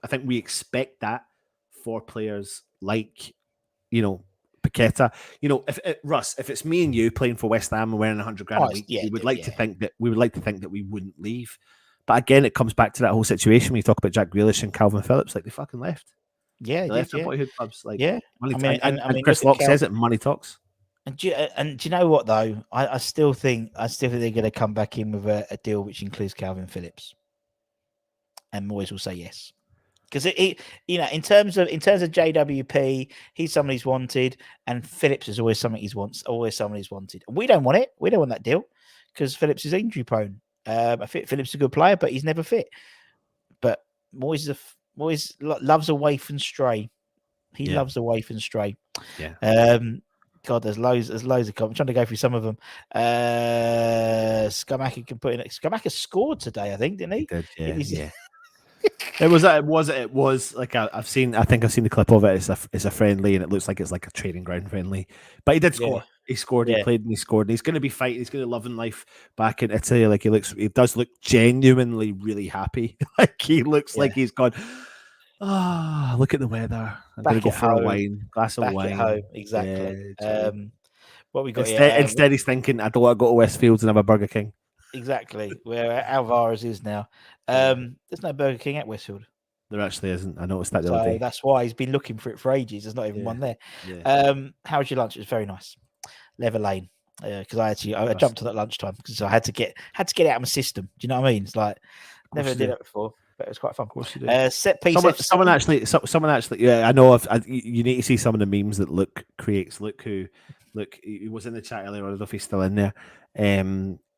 Speaker 2: think we expect that for players like Paqueta. If it's me and you playing for West Ham and wearing $100,000 a week, we would like to think that we wouldn't leave. But again, it comes back to that whole situation when you talk about Jack Grealish and Calvin Phillips, like they fucking left.
Speaker 1: Yeah,
Speaker 2: they left their boyhood clubs. Like
Speaker 1: money
Speaker 2: and Chris Locke says it. Money talks.
Speaker 1: And do you know what though? I still think they're going to come back in with a deal which includes Calvin Phillips, and Moyes will say yes. Because in terms of JWP, he's somebody who's wanted, and Phillips is always something always someone he's wanted. We don't want it. We don't want that deal because Phillips is injury prone. Phillips is a good player, but he's never fit. But Moyes loves a waif and stray. He loves a waif and stray.
Speaker 2: Yeah.
Speaker 1: God, there's loads of comments. I'm trying to go through some of them. Skamaka can put in. Skamaka scored today, I think, didn't he?
Speaker 2: He did, yeah. It was like I've seen the clip of it. It's a friendly, and it looks like it's like a training ground friendly. But he did score. Yeah. He scored. He played and he scored. And he's going to be fighting. He's going to love life back in Italy. Like he does look genuinely really happy. Like he looks like he's gone. Look at the weather. I'm going to go for a glass of wine.
Speaker 1: At home. Exactly. Yeah, what we got
Speaker 2: instead he's thinking, I don't want to go to Westfields and have a Burger King.
Speaker 1: Exactly, where Alvarez is now. There's no Burger King at Westfield.
Speaker 2: There actually isn't. I noticed that the other day.
Speaker 1: That's why he's been looking for it for ages. There's not even one there.
Speaker 2: Yeah.
Speaker 1: How was your lunch? It was very nice. Leather Lane. Because I jumped on at lunchtime because I had to get it out of my system. Do you know what I mean? It's like never did it before, but it was quite fun. Of course you did. Set piece.
Speaker 2: Someone actually. Yeah, I know. You need to see some of the memes that Luke creates. Luke, he was in the chat earlier. I don't know if he's still in there.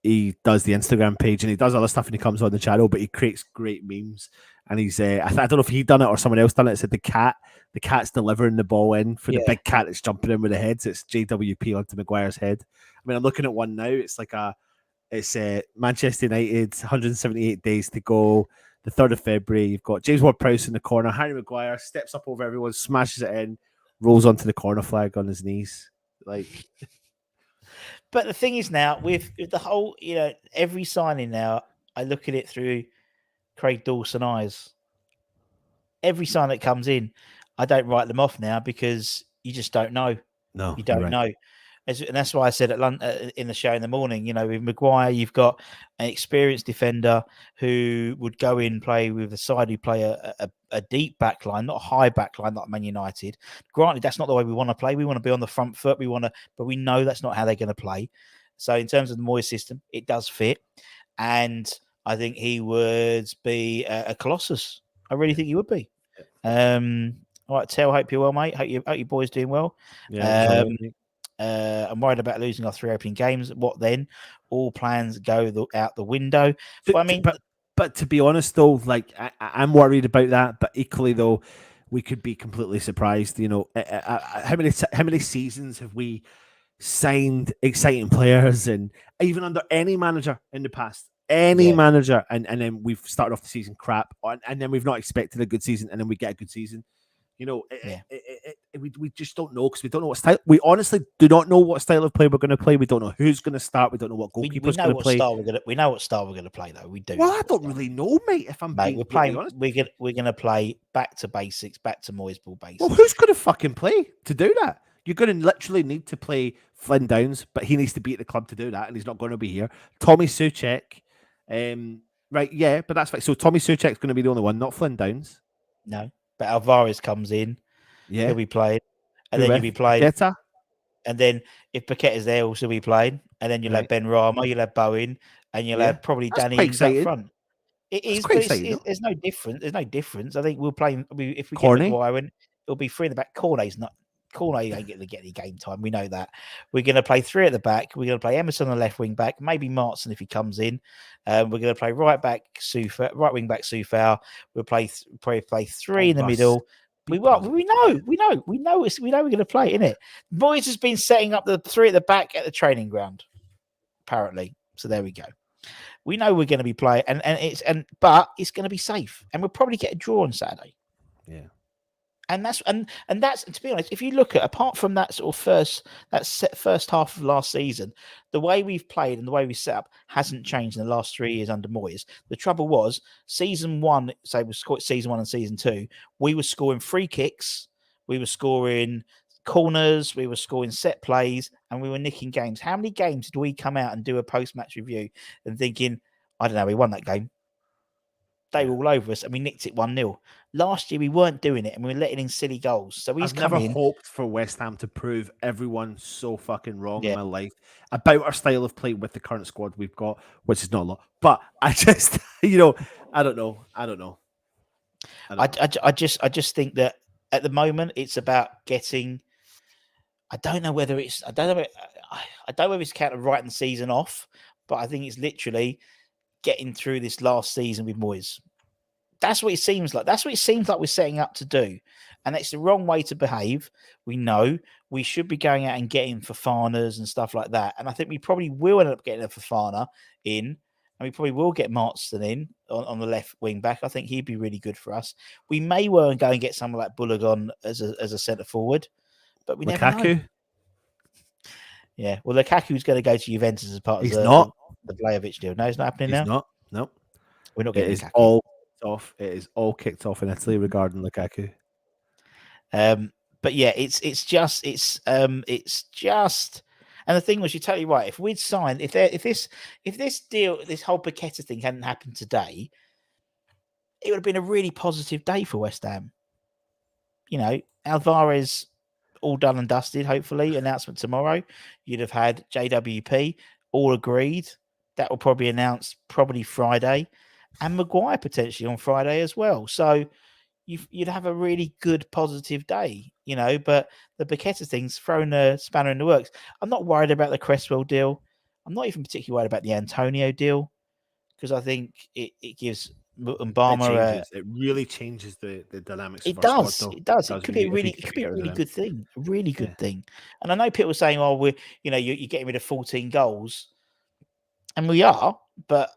Speaker 2: He does the Instagram page and he does other stuff and he comes on the channel, but he creates great memes. And he's, I don't know if he done it or someone else done it. It said the cat's delivering the ball in for the big cat that's jumping in with the heads. It's JWP onto Maguire's head. I mean, I'm looking at one now. It's like it's Manchester United, 178 days to go. The 3rd of February, you've got James Ward-Prowse in the corner. Harry Maguire steps up over everyone, smashes it in, rolls onto the corner flag on his knees. Like...
Speaker 1: But the thing is now, with the whole, every signing now, I look at it through Craig Dawson eyes. Every sign that comes in, I don't write them off now because you just don't know.
Speaker 2: No,
Speaker 1: you don't know. And that's why I said in the show in the morning, with Maguire, you've got an experienced defender who would go in, play with a side who play a deep back line, not a high back line like Man United. Granted, that's not the way we want to play. We want to be on the front foot. But we know that's not how they're going to play. So in terms of the Moyes system, it does fit. And I think he would be a colossus. I really think he would be. All right, Tel, hope you're well, mate. Hope your boy's doing well.
Speaker 2: Yeah.
Speaker 1: I'm worried about losing our 3 opening games. What then? All plans go out the window.
Speaker 2: But to be honest, though, like I'm worried about that. But equally, though, we could be completely surprised. How many seasons have we signed exciting players, and even under any manager in the past, manager, and then we've started off the season crap, and then we've not expected a good season, and then we get a good season. We just don't know because we don't know what style. We honestly do not know what style of play we're going to play. We don't know who's going to start. We don't know what goalkeeper's going to play.
Speaker 1: We know what style we're going to play, though. We do.
Speaker 2: Well, I don't really know, mate. If I'm being honest,
Speaker 1: we're going to play back to basics, back to Moyes ball basics.
Speaker 2: Well, who's going to fucking play to do that? You're going to literally need to play Flynn Downs, but he needs to be at the club to do that, and he's not going to be here. Tommy Souček, right? Yeah, but that's fine. So Tommy Souček's going to be the only one, not Flynn Downs.
Speaker 1: No. But Alvarez comes in.
Speaker 2: Yeah.
Speaker 1: He'll be playing. And then you'll be playing.
Speaker 2: Paqueta?
Speaker 1: And then if Paqueta's there, he'll still be playing. And then you'll have Ben Rama, you'll have Bowen, and you'll have probably
Speaker 2: That's
Speaker 1: Danny
Speaker 2: quite
Speaker 1: Ings up
Speaker 2: exciting.
Speaker 1: front. It
Speaker 2: That's
Speaker 1: is,
Speaker 2: quite
Speaker 1: but
Speaker 2: exciting, though.
Speaker 1: there's no difference. There's no difference. I think we'll play if we
Speaker 2: Corney?
Speaker 1: get Maguire in, it'll be 3 in the back. Corney ain't going to get any game time. We know that. We're going to play 3 at the back. We're going to play Emerson on the left wing back, maybe Martson if he comes in. We're going to play right wing back Soufal. We'll probably play 3 in the middle. We know we're going to play, innit? Moyes has been setting up the 3 at the back at the training ground, apparently. So there we go. We know we're going to be playing, but it's going to be safe, and we'll probably get a draw on Saturday.
Speaker 2: Yeah.
Speaker 1: And that's to be honest, if you look at apart from that sort of first half of last season, the way we've played and the way we set up hasn't changed in the last 3 years under Moyes. The trouble was season 1, say we scored season 1 and season 2, we were scoring free kicks, we were scoring corners, we were scoring set plays, and we were nicking games. How many games did we come out and do a post-match review and thinking, I don't know, we won that game? They were all over us, and we nicked it 1-0. Last year, we weren't doing it, and we were letting in silly goals. So
Speaker 2: I've never hoped for West Ham to prove everyone so fucking wrong in my life about our style of play with the current squad we've got, which is not a lot. But I just, I don't know.
Speaker 1: I just think that at the moment it's about getting. I don't know whether it's counting writing the season off, but I think it's literally getting through this last season with Moyes. That's what it seems like. That's what it seems like we're setting up to do. And it's the wrong way to behave. We know we should be going out and getting Fofanas and stuff like that. And I think we probably will end up getting a Fofana in. And we probably will get Martson in on the left wing back. I think he'd be really good for us. We may well go and get someone like Balogun as a centre forward. But we never know. Yeah. Well, Lukaku's going to go to Juventus as part of the Vlahovic deal. No, it's not happening now?
Speaker 2: He's not. No.
Speaker 1: We're not getting
Speaker 2: Lukaku. It is all kicked off in Italy regarding Lukaku.
Speaker 1: But yeah, it's just, and the thing was, you're totally right. If we'd signed, if this deal, this whole Paqueta thing hadn't happened today, it would have been a really positive day for West Ham. Alvarez all done and dusted. Hopefully, announcement tomorrow. You'd have had JWP all agreed. That will probably be announced probably Friday. And Maguire potentially on Friday as well. So you'd have a really good positive day, but the Paqueta thing's thrown a spanner in the works. I'm not worried about the Cresswell deal. I'm not even particularly worried about the Antonio deal because I think it gives Mbama
Speaker 2: it really changes the dynamics.
Speaker 1: It does. It could be a really good thing. A really good thing. And I know people are saying, "Oh, you're getting rid of 14 goals," and we are, but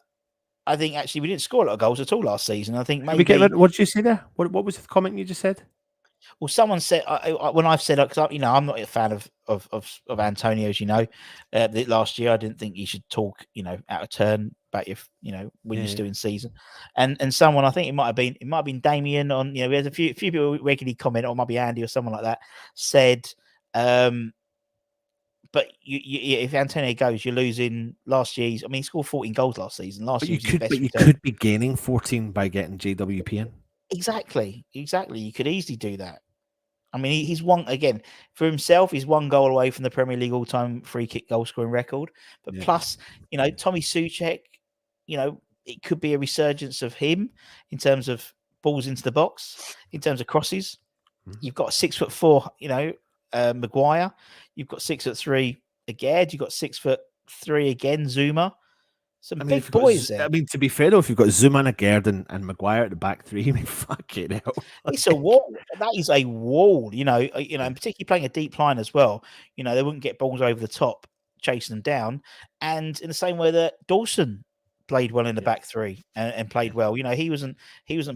Speaker 1: I think actually we didn't score a lot of goals at all last season. I think maybe.
Speaker 2: What did you say there? What was the comment you just said?
Speaker 1: Well, someone said when I've said, because I'm not a fan of Antonio, as you know. Last year I didn't think he should talk, out of turn about when you're still in season. And someone, I think it might have been Damien on. There's a few people regularly comment, or it might be Andy or someone like that, said. But if Antonio goes, you're losing last year. He scored 14 goals last season.
Speaker 2: You could be gaining 14 by getting JWP in.
Speaker 1: Exactly. You could easily do that. He's one again for himself. He's 1 goal away from the Premier League all-time free kick goal scoring record. But plus, Tommy Soucek, it could be a resurgence of him in terms of balls into the box, in terms of crosses. You've got 6'4", Maguire. You've got 6'3" again. You've got 6'3" again, Zuma. Some big boys there.
Speaker 2: To be fair though, if you've got Zuma and Agerd and Maguire at the back 3, fucking hell.
Speaker 1: It's a wall. That is a wall, and particularly playing a deep line as well. They wouldn't get balls over the top, chasing them down. And in the same way that Dawson played well in the back 3 and played well. He wasn't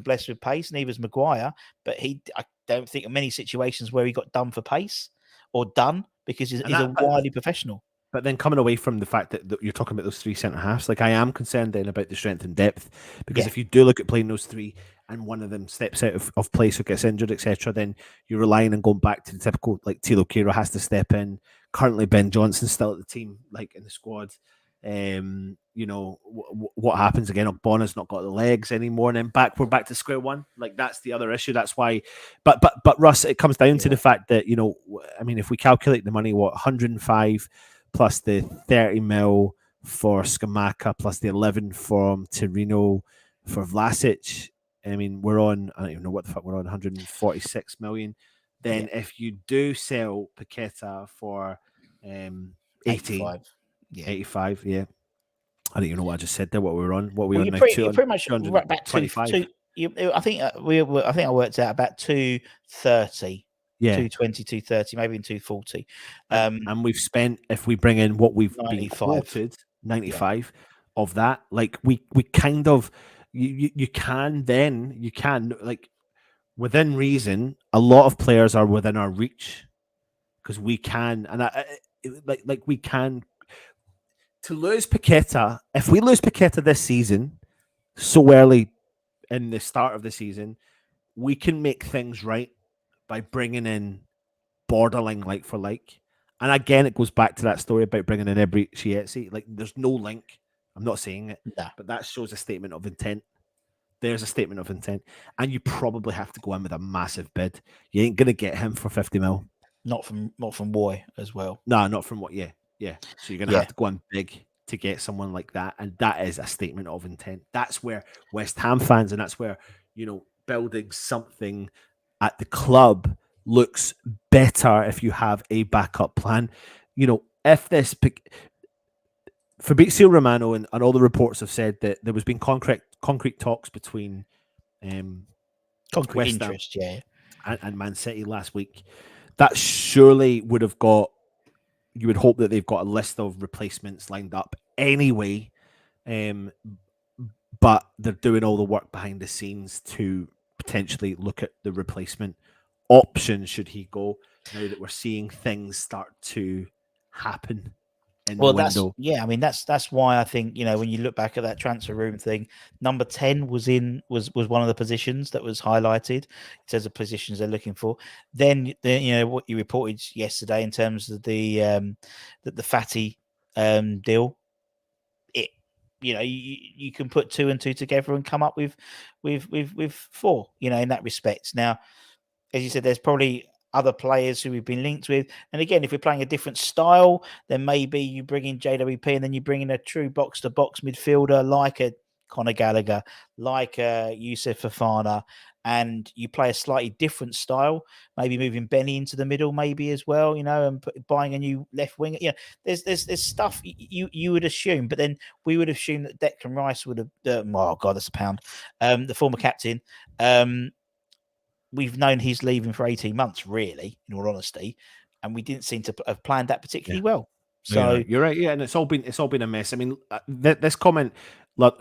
Speaker 1: blessed with pace, neither was Maguire, but I don't think of many situations where he got done for pace or done because he's a wily professional.
Speaker 2: But then coming away from the fact that you're talking about those 3 centre halves, I am concerned then about the strength and depth, because if you do look at playing those 3 and one of them steps out of place or gets injured, etc., then you're relying on going back to the typical, Tilo Kehrer has to step in. Currently, Ben Johnson's still at the team, in the squad. You know, what happens again? Bona's not got the legs anymore, and then we're back to square one. Like, that's the other issue. That's why. But Russ, it comes down to the fact that, you know, I mean, if we calculate the money, 105 plus the 30 mil for Scamacca plus the 11 from Torino for Vlasic. I mean, we're on, I don't even know what the fuck we're on, 146 million. Then if you do sell Paqueta for 85, yeah. I don't even know what I just said there. What we're on? What we on now?
Speaker 1: You're pretty much right about 225. I think I worked out about 230. Yeah, 220, 230, maybe in 240.
Speaker 2: And we've spent, if we bring in what we've been quoted, 95 of that. Like, we kind of, you can like, within reason, a lot of players are within our reach, because we can, and we can. To lose Paqueta, if we lose Paqueta this season, so early in the start of the season, we can make things right by bringing in borderline like for like. And again, it goes back to that story about bringing in Ebri Chiesi. Like, there's no link. I'm not saying it, but that shows a statement of intent. There's a statement of intent, and you probably have to go in with a massive bid. You ain't gonna get him for 50 mil.
Speaker 1: Not from Moy as well.
Speaker 2: No, not from what. Yeah. So you're gonna have to go in big to get someone like that, and that is a statement of intent. That's where West Ham fans, and that's where, you know, building something at the club looks better if you have a backup plan. You know, if this Fabrizio Romano and all the reports have said that there was been concrete talks between
Speaker 1: concrete interest,
Speaker 2: and Man City last week. That surely would have got. You would hope that they've got a list of replacements lined up anyway, but they're doing all the work behind the scenes to potentially look at the replacement option should he go. Now that we're seeing things start to happen.
Speaker 1: That's why I think, you know, when you look back at that transfer room thing, number 10 was one of the positions that was highlighted in terms of positions they're looking for. Then you know what you reported yesterday in terms of the Fatty deal. It, you know, you can put 2 and 2 together and come up with 4. You know, in that respect. Now, as you said, there's probably other players who we've been linked with. And again, if we're playing a different style, then maybe you bring in JWP and then you bring in a true box-to-box midfielder like a Conor Gallagher, like a Youssef Fofana, and you play a slightly different style, maybe moving Benny into the middle maybe as well, you know, and buying a new left wing. You know, there's stuff you would assume, but then we would assume that Declan Rice would have, oh God, that's a pound, the former captain, we've known he's leaving for 18 months, really, in all honesty, and we didn't seem to have planned that particularly well. So
Speaker 2: you're right, and it's all been a mess. I mean, this comment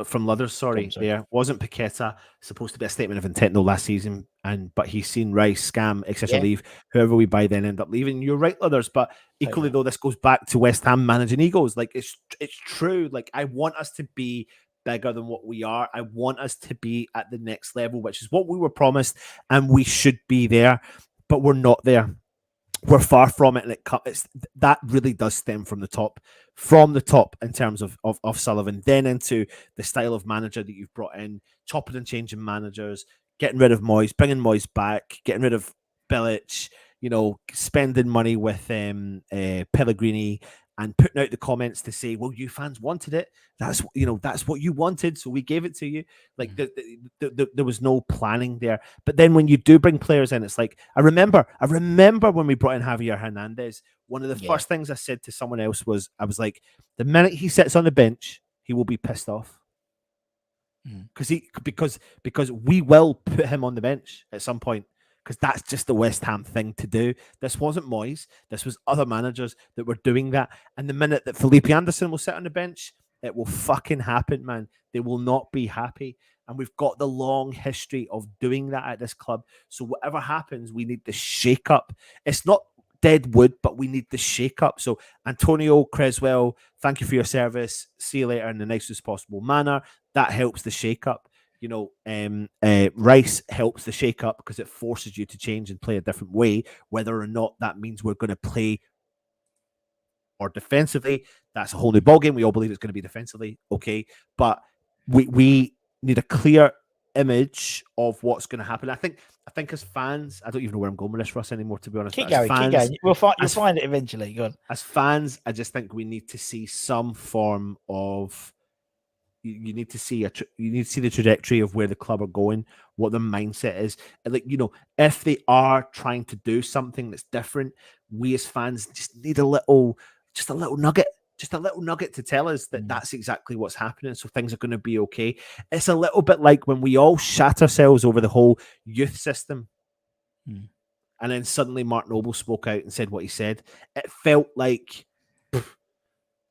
Speaker 2: from Luthers, there wasn't Paqueta supposed to be a statement of intent though last season, but he's seen Rice, Scam, etc. leave. Whoever we buy then end up leaving. You're right, Luthers, but equally though, this goes back to West Ham managing egos. Like, it's true. Like, I want us to be bigger than what we are. I want us to be at the next level, which is what we were promised, and we should be there, but we're not there. We're far from it, and that really does stem from the top in terms of Sullivan, then into the style of manager that you've brought in, chopping and changing managers, getting rid of Moyes, bringing Moyes back, getting rid of Bilic, you know, spending money with Pellegrini, and putting out the comments to say, well, you fans wanted it. That's what you wanted, so we gave it to you. Like, there was no planning there. But then when you do bring players in, it's like, I remember when we brought in Javier Hernandez, one of the first things I said to someone else was, I was like, the minute he sits on the bench, he will be pissed off. Because we will put him on the bench at some point. Because that's just the West Ham thing to do. This wasn't Moyes. This was other managers that were doing that. And the minute that Felipe Anderson will sit on the bench, it will fucking happen, man. They will not be happy. And we've got the long history of doing that at this club. So whatever happens, we need the shake-up. It's not dead wood, but we need the shake-up. So Antonio, Cresswell, thank you for your service. See you later in the nicest possible manner. That helps the shake-up. You know, Rice helps the shake-up because it forces you to change and play a different way, whether or not that means we're going to play or defensively, that's a whole new ballgame. We all believe it's going to be defensively, okay, but we need a clear image of what's going to happen. I think as fans, I don't even know where I'm going with this, Russ, anymore, to be honest.
Speaker 1: Keep going. You'll find it eventually. Go on.
Speaker 2: As fans, I just think we need to see some form of. You need to see the trajectory of where the club are going, what the mindset is. And like, if they are trying to do something that's different, we as fans just need a little nugget to tell us that that's exactly what's happening. So things are going to be okay. It's a little bit like when we all shat ourselves over the whole youth system. And then suddenly Mark Noble spoke out and said what he said. It felt like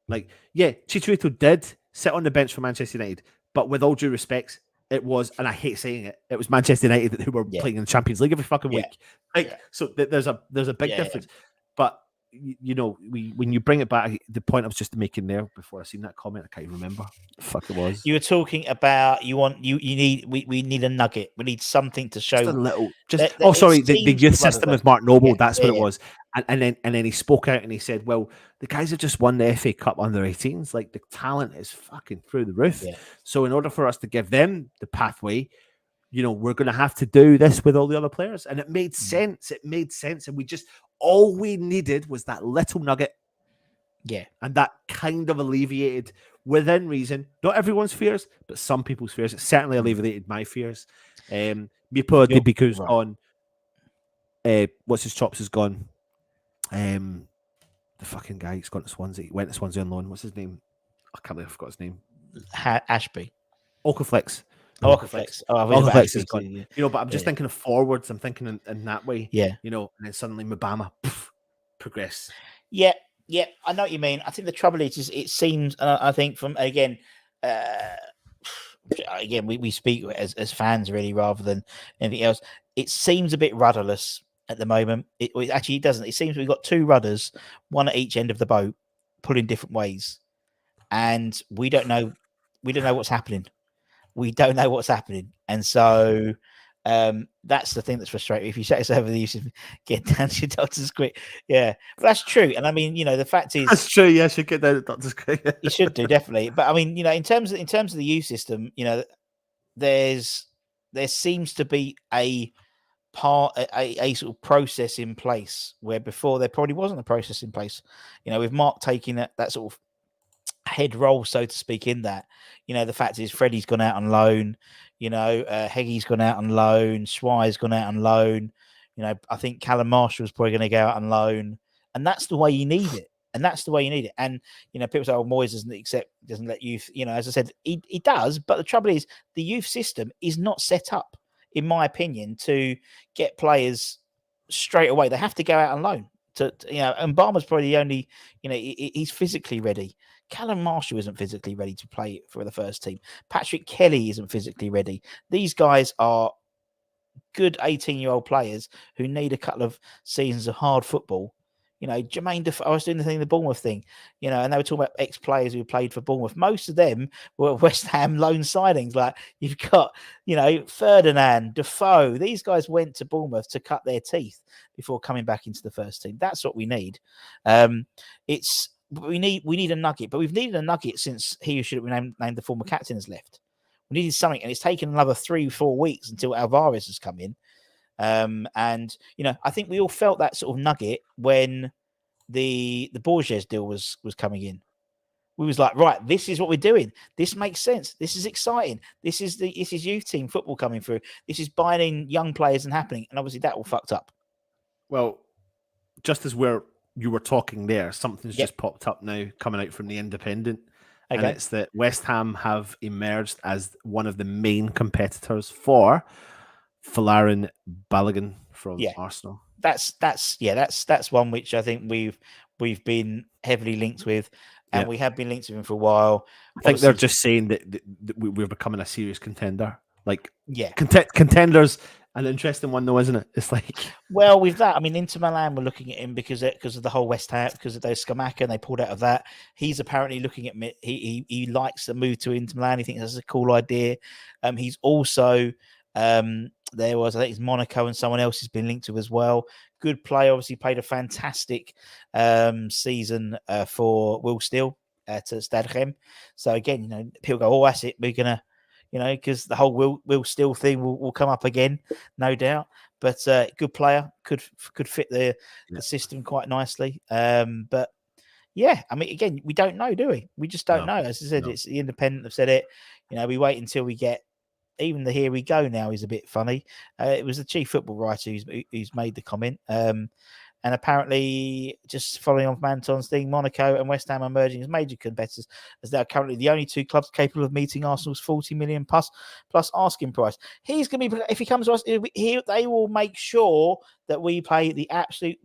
Speaker 2: Chicharito did sit on the bench for Manchester United, but with all due respect, it was, and I hate saying it, it was Manchester United who were playing in the Champions League every fucking week. So there's a big difference. But when you bring it back, the point I was just making there before I seen that comment, I can't even remember. Fuck it was.
Speaker 1: You were talking about we need a nugget. We need something to show.
Speaker 2: Just a little. The youth system of Mark Noble. That's what it was. And then he spoke out and he said, "Well, the guys have just won the FA Cup under 18s. Like the talent is fucking through the roof. Yeah. So in order for us to give them the pathway, we're going to have to do this with all the other players." And it made sense. It made sense. And all we needed was that little nugget.
Speaker 1: Yeah. And
Speaker 2: that kind of alleviated, within reason, not everyone's fears, but some people's fears. It certainly alleviated my fears. Mipo Dibiku's gone. What's his chops is gone. The fucking guy he's gone to Swansea. He went to Swansea on loan. What's his name? I can't believe I forgot his name.
Speaker 1: Ashby.
Speaker 2: Okaflex.
Speaker 1: Okaflex.
Speaker 2: Okaflex is gone. But I'm just thinking of forwards. I'm thinking in that way.
Speaker 1: Yeah.
Speaker 2: And then suddenly Mubama progress.
Speaker 1: Yeah. Yeah. I know what you mean. I think the trouble is it seems, I think from, again, we speak as fans really rather than anything else. It seems a bit rudderless at the moment. It actually doesn't. It seems we've got two rudders, one at each end of the boat, pulling different ways, and we don't know what's happening. We don't know what's happening, and so that's the thing that's frustrating. If you shut yourself over the use of get down to your doctor's quick, yeah, but that's true. And I mean, the fact is
Speaker 2: that's true. Yeah, I should get down to the doctor's quick.
Speaker 1: You should do, definitely. But I mean, in terms of the youth system, there seems to be a sort of process in place where before there probably wasn't a process in place. With Mark taking that sort of head role, so to speak, in that. The fact is Freddie's gone out on loan. Heggy's gone out on loan. Schwei's gone out on loan. I think Callum Marshall's probably going to go out on loan, and that's the way you need it. And people say, "Oh, Moyes doesn't let youth." As I said, he does, but the trouble is the youth system is not set up, in my opinion, to get players straight away. They have to go out on loan. And Barmer's probably the only. He's physically ready. Callum Marshall isn't physically ready to play for the first team. Patrick Kelly isn't physically ready. These guys are good 18-year-old players who need a couple of seasons of hard football. Jermaine Defoe, I was doing the thing, the Bournemouth thing, and they were talking about ex-players who played for Bournemouth. Most of them were West Ham loan signings. Like you've got, Ferdinand, Defoe. These guys went to Bournemouth to cut their teeth before coming back into the first team. That's what we need. We need a nugget, but we've needed a nugget since he who should have been named the former captain has left. We needed something, and it's taken another 3-4 weeks until Alvarez has come in. I think we all felt that sort of nugget when the Borges deal was coming in. We was like, right, this is what we're doing. This makes sense. This is exciting. This is youth team football coming through. This is buying in young players and happening. And obviously that all fucked up.
Speaker 2: Well, just as you were talking there, something's just popped up now coming out from the Independent. Okay. And it's that West Ham have emerged as one of the main competitors for Folarin Balogun from Arsenal. That's one which I think we've been heavily linked with, and we have been linked with him for a while. I think they're just saying that we're becoming a serious contender. Contenders. An interesting one, though, isn't it? It's like,
Speaker 1: well, with that, I mean, Inter Milan were looking at him because of the whole West Ham, because of those Scamacca, and they pulled out of that. He's apparently looking at he likes the move to Inter Milan. He thinks that's a cool idea. He's also There was, I think it's Monaco and someone else has been linked to as well. Good player, obviously played a fantastic season for Will Steele to Stade Rennes. So again, people go, oh, that's it. We're going to, because the whole Will Steele thing will come up again, no doubt. But good player, could fit the system quite nicely. But yeah, I mean, again, we don't know, do we? We just don't know. As I said, it's the Independent have said it. We wait until we get. Even the here we go now is a bit funny. It was the chief football writer who's made the comment. And apparently, just following on from Anton's thing, Monaco and West Ham are emerging as major competitors, as they are currently the only two clubs capable of meeting Arsenal's 40 million plus asking price. He's going to be, if he comes to us, they will make sure that we pay the absolute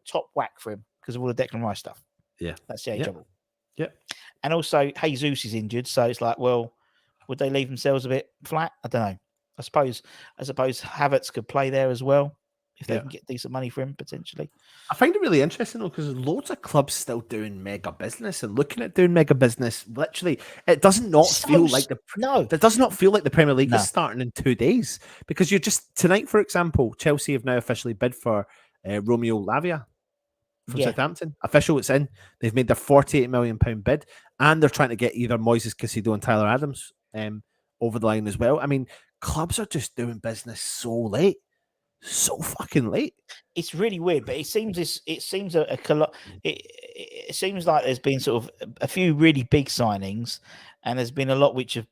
Speaker 1: top whack for him because of all the Declan Rice stuff.
Speaker 2: Yeah,
Speaker 1: that's the trouble.
Speaker 2: Yeah,
Speaker 1: and also Jesus is injured, so it's like, well, would they leave themselves a bit flat? I don't know. I suppose Havertz could play there as well if they can get decent money for him potentially.
Speaker 2: I find it really interesting though because loads of clubs still doing mega business and looking at doing mega business. Literally, it does not feel like that does not feel like the Premier League is starting in 2 days because you're just tonight, for example, Chelsea have now officially bid for Romeo Lavia from Southampton. Official, it's in. They've made their £48 million bid, and they're trying to get either Moyes Caicedo and Tyler Adams over the line as well. I mean, clubs are just doing business so fucking late.
Speaker 1: It's really weird, but it seems it seems like there's been sort of a few really big signings, and there's been a lot which has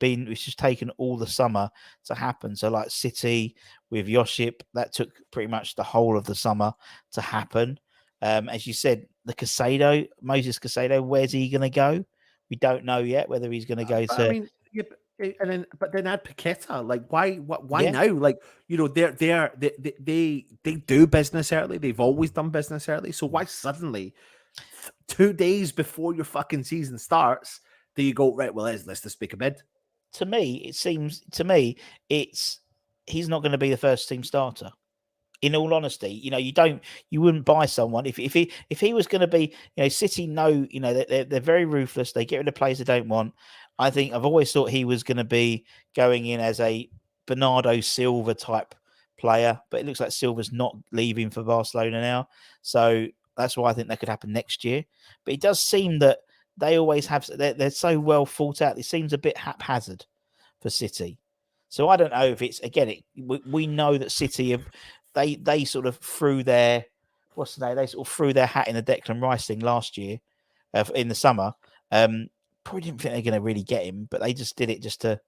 Speaker 1: taken all the summer to happen. So like City with Josip, that took pretty much the whole of the summer to happen. As you said, the Moses Caicedo, where's he going to go? We don't know yet whether he's going to go to.
Speaker 2: I mean, but then add Paqueta. Like, why now? Like, they do business early. They've always done business early. So why suddenly, 2 days before your fucking season starts, do you go right? Well, let's just make a bid.
Speaker 1: To me, he's not going to be the first team starter. In all honesty, you wouldn't buy someone if he was going to be, City know, they're very ruthless. They get rid of players they don't want. I think I've always thought he was going to be going in as a Bernardo Silva type player, but it looks like Silva's not leaving for Barcelona now. So that's why I think that could happen next year. But it does seem that they always have, they're so well thought out. It seems a bit haphazard for City. So I don't know if it's, again, we know that City have, they sort of threw their threw their hat in the Declan Rice thing last year in the summer. Probably didn't think they're going to really get him, but they just did it just to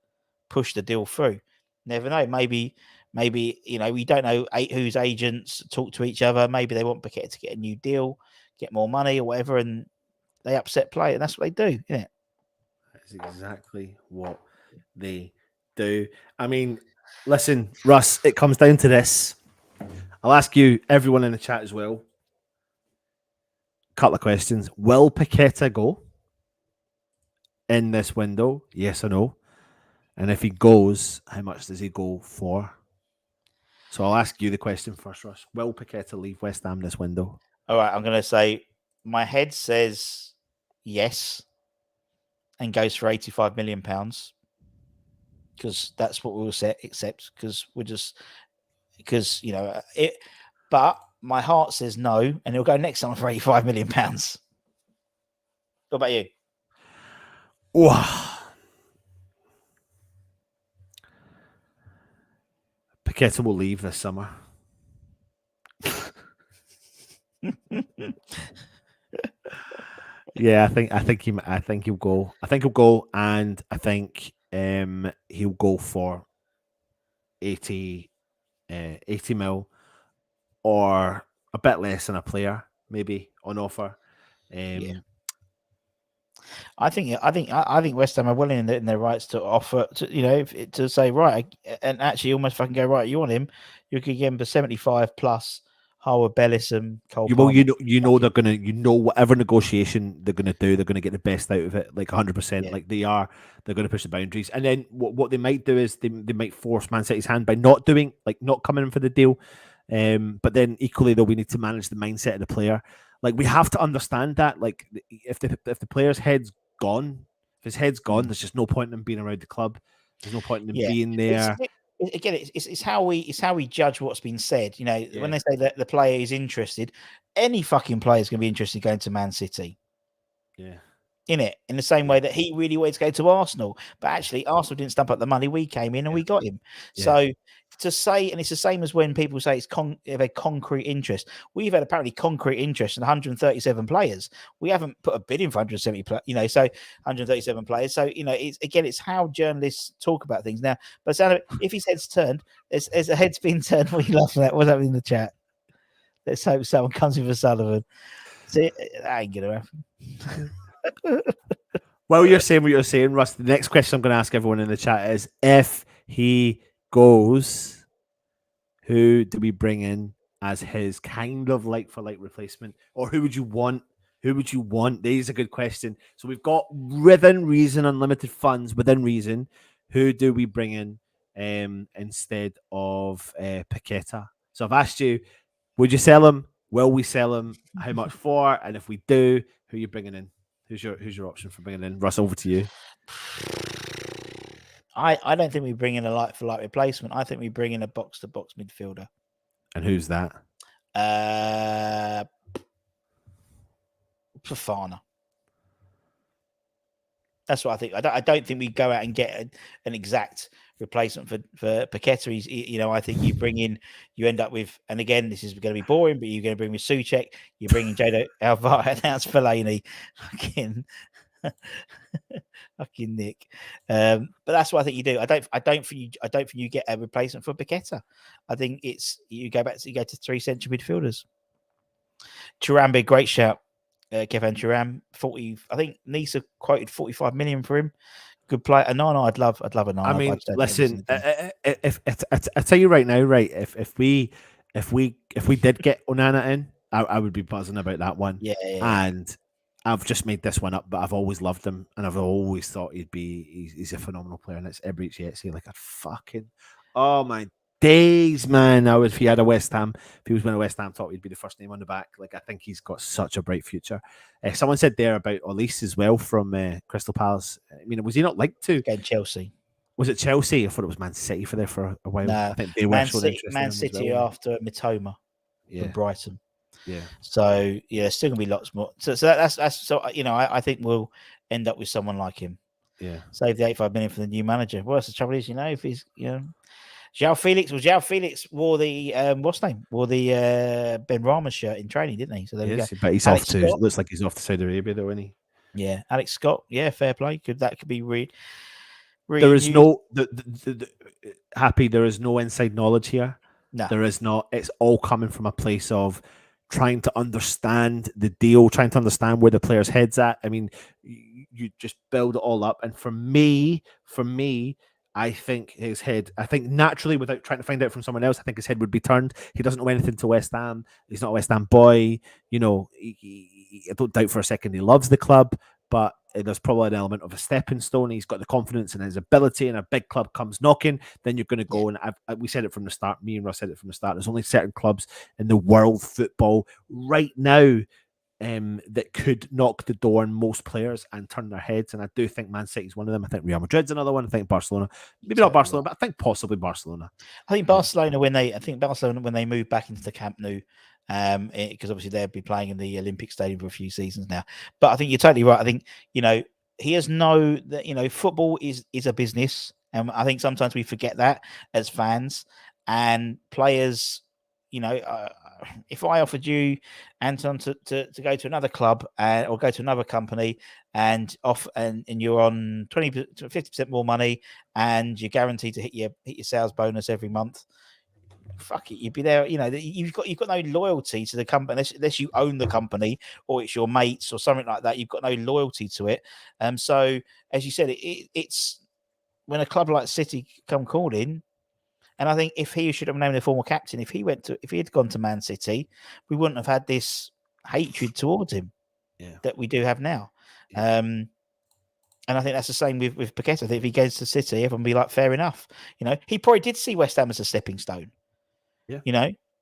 Speaker 1: push the deal through. Never know. Maybe we don't know whose agents talk to each other. Maybe they want Paqueta to get a new deal, get more money or whatever, and they upset play, and that's what they do, isn't it?
Speaker 2: That's exactly what they do. I mean, listen, Russ, it comes down to this. I'll ask you, everyone in the chat as well, a couple of questions. Will Paqueta go in this window? Yes or no? And if he goes, how much does he go for? So I'll ask you the question first, Russ. Will Paqueta leave West Ham this window?
Speaker 1: All right, I'm going to say my head says yes and goes for £85 million because that's what we'll accept because it, but my heart says no, and he'll go next time for £85 million. What about you?
Speaker 2: Paqueta will leave this summer. Yeah, I think he'll go. I think he'll go, and I think he'll go for 80 mil or a bit less than a player, maybe on offer.
Speaker 1: Yeah. I think West Ham are well in their rights to offer to say right and actually almost fucking go right. You want him? You could get him for 75 plus Howard Bellingham, Cole.
Speaker 2: They're gonna whatever negotiation they're gonna do, they're gonna get the best out of it, like 100%. Like they're gonna push the boundaries. And then what they might do is they might force Man City's hand by not coming in for the deal. But then equally though, we need to manage the mindset of the player. Like we have to understand that. Like if the player's head's gone, there's just no point in him being around the club. There's no point in him being there.
Speaker 1: again, it's how we judge what's been said. You know, when they say that the player is interested, any fucking player is going to be interested in going to Man City.
Speaker 2: Yeah.
Speaker 1: In the same way that he really wanted to go to Arsenal, but actually Arsenal didn't stump up the money. We came in and we got him. So to say, and it's the same as when people say it's a concrete interest. We've had apparently concrete interest in 137 players. We haven't put a bid in for 170, so 137 players. So it's how journalists talk about things now. But if his head's turned, as the head's been turned, what are you laughing at? What's happening in the chat? Let's hope someone comes in for Sullivan. See, that ain't gonna happen.
Speaker 2: While you're saying what you're saying, Russ, the next question I'm going to ask everyone in the chat is: if he goes, who do we bring in as his kind of like for like replacement, or who would you want? Who would you want? This is a good question. So we've got within reason, unlimited funds within reason. Who do we bring in instead of Paqueta? So I've asked you: would you sell him? Will we sell him? How much for? And if we do, who are you bringing in? Who's your option for bringing in? Russ, over to you.
Speaker 1: I don't think we bring in a like for like replacement. I think we bring in a box to box midfielder.
Speaker 2: And who's that?
Speaker 1: Fofana. That's what I think. I don't think we go out and get an exact replacement for Paqueta. I think you end up with, and again, this is going to be boring, but you're going to bring with Souček, you're bringing Jado Alvarez, that's Fellaini, fucking Nick. But that's what I think you do. I don't think you get a replacement for Paqueta. I think you go to three central midfielders. Thuram, great shout. Kevin Thuram, 40. I think Nice quoted 45 million for him. Good player. No, I'd love a nine.
Speaker 2: I mean, listen. If I tell you right now, right? If we did get Onana in, I would be buzzing about that one.
Speaker 1: Yeah.
Speaker 2: And I've just made this one up, but I've always loved him, and I've always thought he's a phenomenal player, and it's Ebrick like a fucking my days, man. If he had a West Ham, if he was one of West Ham, thought he'd be the first name on the back. Like, I think he's got such a bright future. Someone said there about Olise as well from Crystal Palace. I mean, was he not linked to
Speaker 1: again Chelsea? Was
Speaker 2: it Chelsea? I thought it was Man City for there for a while.
Speaker 1: No,
Speaker 2: I think they were
Speaker 1: Man City
Speaker 2: well,
Speaker 1: after Mitoma from Brighton.
Speaker 2: Yeah.
Speaker 1: So still gonna be lots more. So that's so I think we'll end up with someone like him.
Speaker 2: Yeah.
Speaker 1: Save the 85 million for the new manager. Well, the trouble is, if he's João Felix wore the wore the Ben Rama shirt in training, didn't he? So there we go.
Speaker 2: But he's off to looks like he's off to Saudi Arabia though, isn't he?
Speaker 1: Yeah, Alex Scott. Yeah, fair play. Could be really.
Speaker 2: There is no happy. There is no inside knowledge here.
Speaker 1: No,
Speaker 2: there is not. It's all coming from a place of trying to understand the deal, trying to understand where the player's head's at. I mean, you just build it all up. And for me, I think his head, naturally, without trying to find out from someone else, I think his head would be turned. He doesn't know anything to West Ham. He's not a West Ham boy. I don't doubt for a second he loves the club, but there's probably an element of a stepping stone. He's got the confidence in his ability, and a big club comes knocking, then you're going to go. And we said it from the start. Me and Russ said it from the start. There's only certain clubs in the world football right now that could knock the door on most players and turn their heads. And I do think Man City's one of them. I think Real Madrid's another one. I think Barcelona, maybe not Barcelona, but I think possibly Barcelona.
Speaker 1: I think Barcelona when they move back into the Camp Nou, because obviously they'll be playing in the Olympic Stadium for a few seasons now. But I think you're totally right. I think he has that football is a business, and I think sometimes we forget that as fans and players. If I offered you, Anton, to go to another club or go to another company and you're on 20% to 50% more money and you're guaranteed to hit your sales bonus every month, fuck it, you'd be there. You've got no loyalty to the company unless you own the company or it's your mates or something like that. You've got no loyalty to it. So as you said, it's when a club like City come calling. And I think if he should have named the former captain, if he had gone to Man City, we wouldn't have had this hatred towards him that we do have now. Yeah. And I think that's the same with Paqueta. I think if he goes to City, everyone will be like, fair enough. He probably did see West Ham as a stepping stone. Yeah.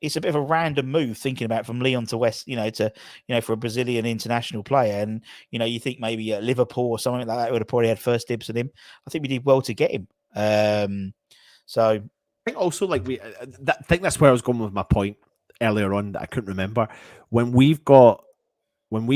Speaker 1: It's a bit of a random move thinking about from Lyon to West, for a Brazilian international player. And, you think maybe Liverpool or something like that would have probably had first dibs at him. I think we did well to get him. So
Speaker 2: think also like I think that's where I was going with my point earlier on that I couldn't remember. When we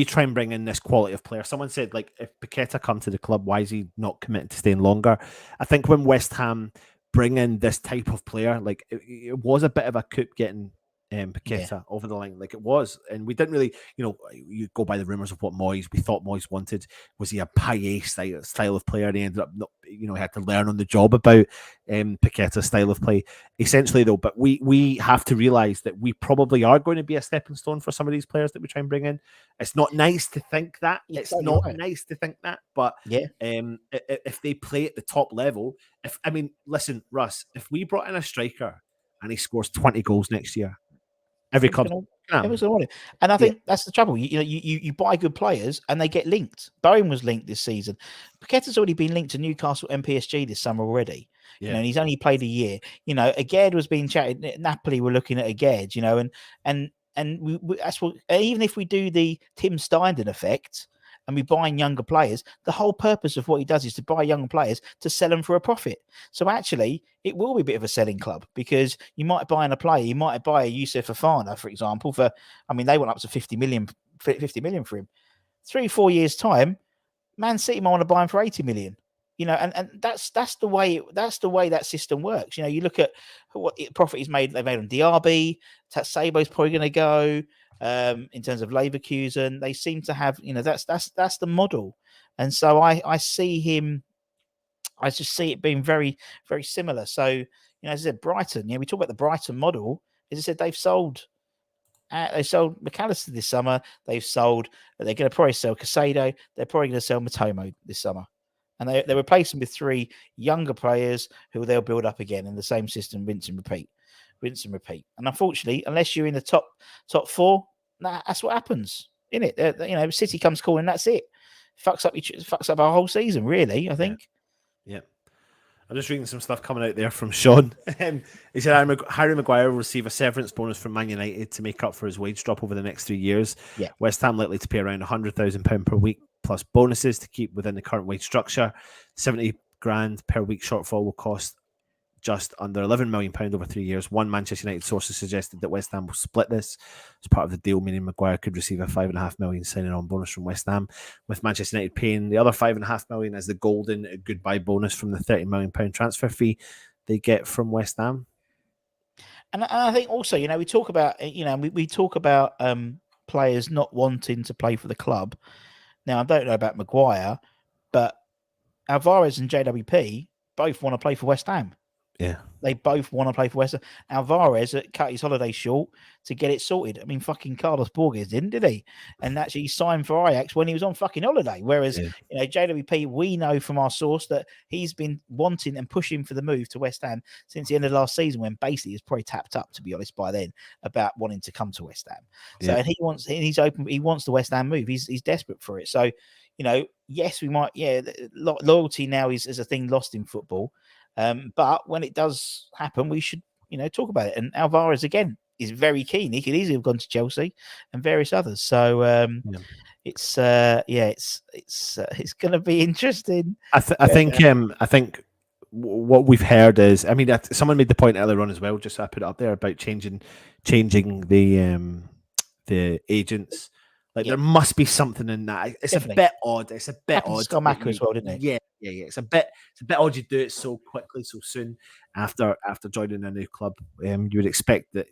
Speaker 2: try and bring in this quality of player, someone said like if Paqueta come to the club, why is he not committed to staying longer? I think when West Ham bring in this type of player, like it was a bit of a coup getting Paqueta over the line, like it was, and we didn't really, you go by the rumors of what we thought Moyes wanted. Was he a Paqueta style of player? And he ended up not, he had to learn on the job about Paqueta's style of play. Essentially, though, but we have to realize that we probably are going to be a stepping stone for some of these players that we try and bring in. It's not nice to think that. It's not nice to think that, but if they play at the top level, listen, Russ, if we brought in a striker and he scores 20 goals next year, every club.
Speaker 1: And I think that's the trouble. You buy good players and they get linked. Bowen was linked this season. Paqueta's already been linked to Newcastle and PSG this summer already. And he's only played a year. Aged was being chatted. Napoli were looking at Aged, and we that's what, even if we do the Tim Steindl effect and we buy younger players, the whole purpose of what he does is to buy young players to sell them for a profit. So actually, it will be a bit of a selling club because you might buy in a player, you might buy a Yusuf Fofana, for example, they went up to 50 million for him. 3-4 years time, Man City might want to buy him for 80 million. And that's the way that system works. You look at what profit he's made. They made on Diaby. Sabo's probably going to go. In terms of Leverkusen, they seem to have, that's the model, and so I see him. I just see it being very, very similar. So, as I said, Brighton. We talk about the Brighton model. As I said, they've sold. They sold McAllister this summer. They're going to probably sell Casado. They're probably going to sell Matomo this summer. And they replace them with 3 younger players who they'll build up again in the same system, rinse and repeat. And unfortunately, unless you're in the top 4, that's what happens, isn't it? City comes calling, that's it. Fucks up our whole season, really, I think.
Speaker 2: Yeah. I'm just reading some stuff coming out there from Sean. He said Harry Maguire will receive a severance bonus from Man United to make up for his wage drop over the next 3 years.
Speaker 1: Yeah.
Speaker 2: West Ham likely to pay around £100,000 per week plus bonuses to keep within the current wage structure. 70 grand per week shortfall will cost just under £11 million over 3 years. One Manchester United source has suggested that West Ham will split this as part of the deal, meaning Maguire could receive a £5.5 million signing on bonus from West Ham, with Manchester United paying the other £5.5 million as the golden goodbye bonus from the £30 million transfer fee they get from West Ham.
Speaker 1: And I think also, we talk about, we talk about players not wanting to play for the club. Now, I don't know about Maguire, but Alvarez and JWP both want to play for West Ham.
Speaker 2: Yeah.
Speaker 1: They both want to play for West Ham. Alvarez cut his holiday short to get it sorted. Fucking Carlos Borges didn't, did he? And actually he signed for Ajax when he was on fucking holiday. Whereas, JWP, we know from our source that he's been wanting and pushing for the move to West Ham since the end of last season, when basically he's probably tapped up, to be honest, by then, about wanting to come to West Ham. So and he's open. He wants the West Ham move. He's desperate for it. So, yes, we might. Yeah, loyalty now is a thing lost in football. But when it does happen, we should, talk about it. And Alvarez again is very keen. He could easily have gone to Chelsea and various others. So it's going to be interesting.
Speaker 2: I think what we've heard is, someone made the point earlier on as well. Just so I put it up there about changing the agents. There must be something in that. It's
Speaker 1: Definitely.
Speaker 2: A bit odd. It's a bit odd.
Speaker 1: Scott Macker as well, didn't he?
Speaker 2: Yeah. It's a bit odd you do it so quickly, so soon after joining a new club. You would expect that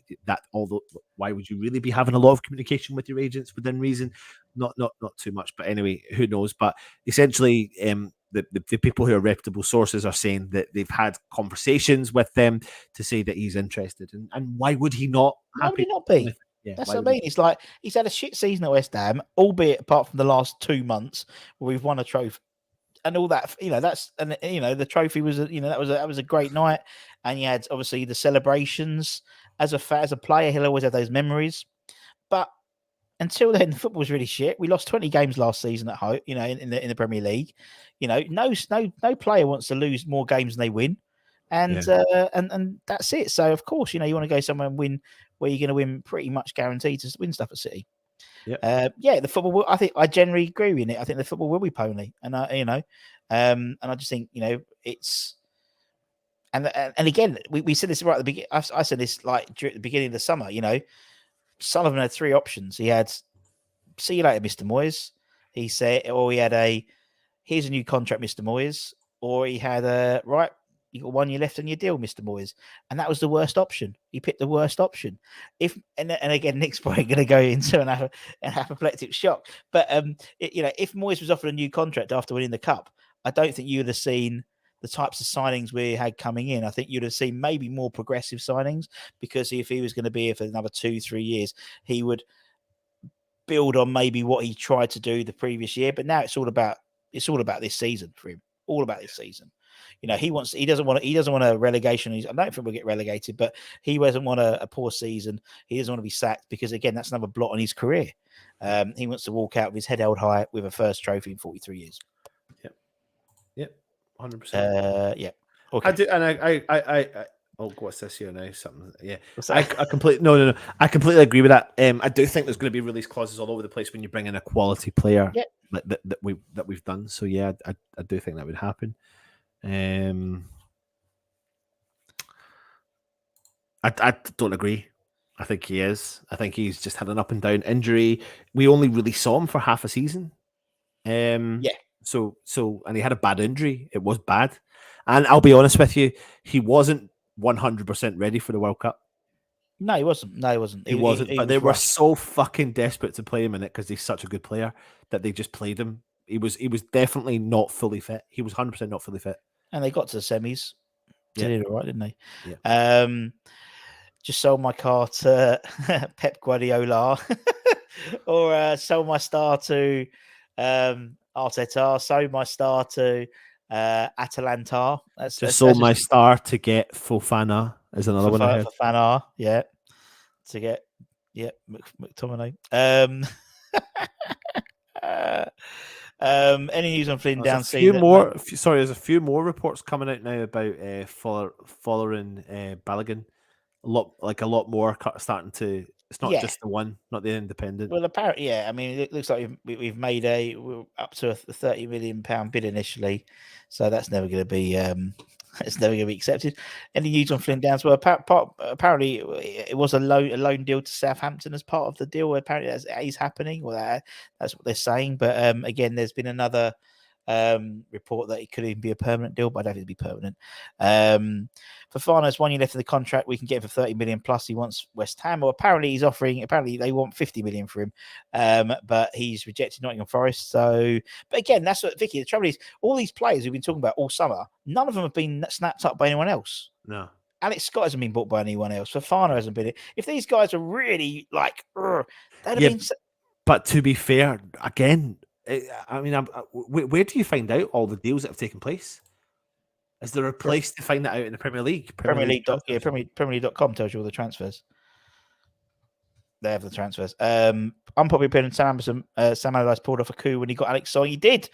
Speaker 2: although why would you really be having a lot of communication with your agents within reason? Not too much, but anyway, who knows? But essentially, the people who are reputable sources are saying that they've had conversations with them to say that he's interested, and why would he not?
Speaker 1: Why would he not be? Yeah, that's what I mean. It's like he's had a shit season at West Ham, albeit apart from the last 2 months where we've won a trophy and all that. The trophy was, that was a great night, and you had obviously the celebrations. As a player, he'll always have those memories. But until then, the football was really shit. We lost 20 games last season at home. In the Premier League. No player wants to lose more games than they win, and that's it. So of course, you want to go somewhere and win, where you're going to win pretty much guaranteed to win stuff at City. The football will, I think I generally agree with it. I think the football will be pony, and and I just think it's And again, we said this right at the beginning. I said this like at the beginning of the summer. Sullivan had 3 options. He had see you later, Mr. Moyes. He said, or he had here's a new contract, Mr. Moyes, or he had right, you got 1 year left on your deal, Mr. Moyes, and that was the worst option. He picked the worst option. And again, Nick's probably going to go into an apoplectic shock. But if Moyes was offered a new contract after winning the cup, I don't think you would have seen the types of signings we had coming in. I think you'd have seen maybe more progressive signings, because if he was going to be here for another 2-3 years, he would build on maybe what he tried to do the previous year. But now it's all about this season for him. All about this season. He doesn't want a relegation. I don't think we'll get relegated, but he doesn't want a poor season. He doesn't want to be sacked, because again, that's another blot on his career. He wants to walk out with his head held high with a first trophy in 43 years.
Speaker 2: Yep. 100%.
Speaker 1: Yeah. Okay.
Speaker 2: I do, and I oh, what's this here now? Something. Yeah. I completely no. I completely agree with that. I do think there's going to be release clauses all over the place when you bring in a quality player that we've done. So yeah, I do think that would happen. I don't agree. I think he is. I think he's just had an up and down injury. We only really saw him for half a season. So and he had a bad injury. It was bad. And I'll be honest with you, he wasn't 100% ready for the World Cup.
Speaker 1: No, he wasn't.
Speaker 2: He wasn't. But they were so fucking desperate to play him in it because he's such a good player that they just played him. He was definitely not fully fit. He was 100% not fully fit.
Speaker 1: And they got to the semis. Did it all right, didn't they?
Speaker 2: Yeah.
Speaker 1: Just sold my car to Pep Guardiola, or sold my star to Arteta. Sold my star to Atalanta.
Speaker 2: Sold my star to get Fofana is another one.
Speaker 1: Fofana, yeah. To get McTominay. Any news on Flynn down?
Speaker 2: There's a few more reports coming out now about following Balogun. A lot more starting to. It's not just the one, not the independent.
Speaker 1: Well, apparently, yeah. I mean, it looks like we've made we're up to a £30 million bid initially, so that's never going to be it's never going to be accepted. Any news on Flynn Downs? Well, apparently it was a loan deal to Southampton as part of the deal. Apparently that is happening. Well, that's what they're saying. But again, there's been another report that it could even be a permanent deal, but I don't think it'd be permanent. Fofana's 1 year left in the contract. We can get him for 30 million plus. He wants West Ham, or apparently they want 50 million for him, but he's rejected Nottingham Forest. So, but again, that's what Vicky. The trouble is, all these players we've been talking about all summer, none of them have been snapped up by anyone else.
Speaker 2: No.
Speaker 1: Alex Scott hasn't been bought by anyone else. Fofana hasn't been. If these guys are really like, they'd have been.
Speaker 2: But to be fair, again. I mean, where do you find out all the deals that have taken place? Is there a place to find that out in the Premier League?
Speaker 1: Premier League.com tells you all the transfers. They have the transfers. Unpopular opinion, Sam Allardyce pulled off a coup when he got Alex Song. He did,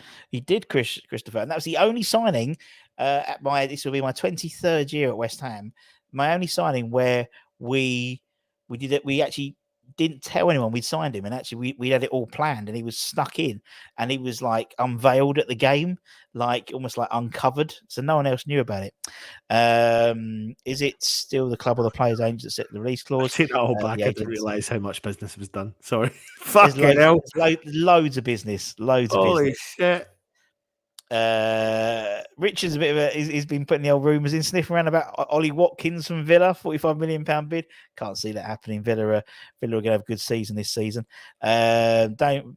Speaker 1: Christopher. And that was the only signing this will be my 23rd year at West Ham. My only signing where we did it. We actually didn't tell anyone we'd signed him, and actually we had it all planned, and he was snuck in, and he was like unveiled at the game, like almost like uncovered, so no one else knew about it. Is it still the club or the players' agents that set the release clause?
Speaker 2: I didn't realise how much business was done. Sorry. Fucking hell.
Speaker 1: Loads of business.
Speaker 2: Holy shit.
Speaker 1: Richard's a bit of he's been putting the old rumours in, sniffing around about Ollie Watkins from Villa, £45 million bid. Can't see that happening. Villa are going to have a good season this season. Arsenal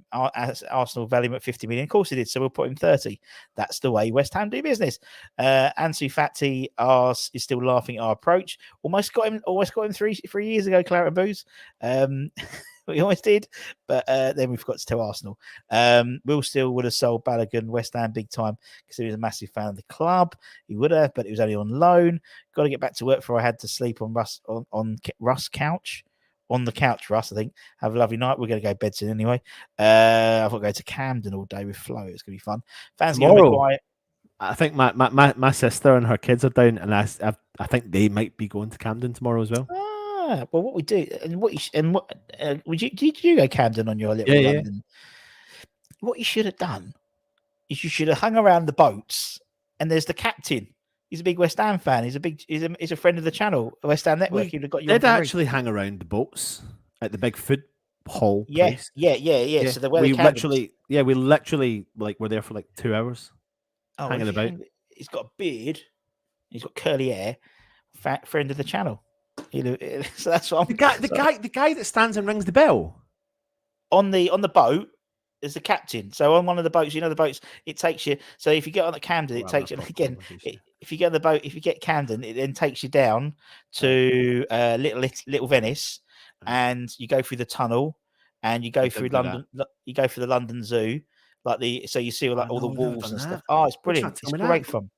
Speaker 1: value him at 50 million. Of course he did, so we'll put him 30. That's the way West Ham do business. Ansu Fati is still laughing at our approach. Almost got him 3 years ago, Claret and Booze. We almost did, but then we forgot to tell Arsenal. Will Steele would have sold Balogun West Ham big time because he was a massive fan of the club. He would have, but he was only on loan. Got to get back to work before I had to sleep on Russ couch. On the couch, Russ, I think. Have a lovely night. We're going to go to bed soon anyway. I've got to go to Camden all day with Flo. It's going to be fun. Fans get Maguire.
Speaker 2: I think my sister and her kids are down, and I think they might be going to Camden tomorrow as well.
Speaker 1: Well, what we do, did you go Camden on your little London? What you should have done is you should have hung around the boats, and there's the captain. He's a big West Ham fan. He's a friend of the channel, West Ham Network. He'd have got you.
Speaker 2: Did actually hang around the boats at the big food hall place.
Speaker 1: Yeah. So
Speaker 2: we literally like were there for like 2 hours hanging about.
Speaker 1: He's got a beard. He's got curly hair. Friend of the channel. So that's what I'm.
Speaker 2: The guy that stands and rings the bell
Speaker 1: on the boat is the captain. So on one of the boats, the boats, it takes you. So if you get on the Camden, it takes you again. If you get on the boat, if you get Camden, it then takes you down to Little Venice, and you go through the tunnel, and you go through London. You go through the London Zoo, so you see all the walls and stuff. Oh, it's brilliant! It's great fun.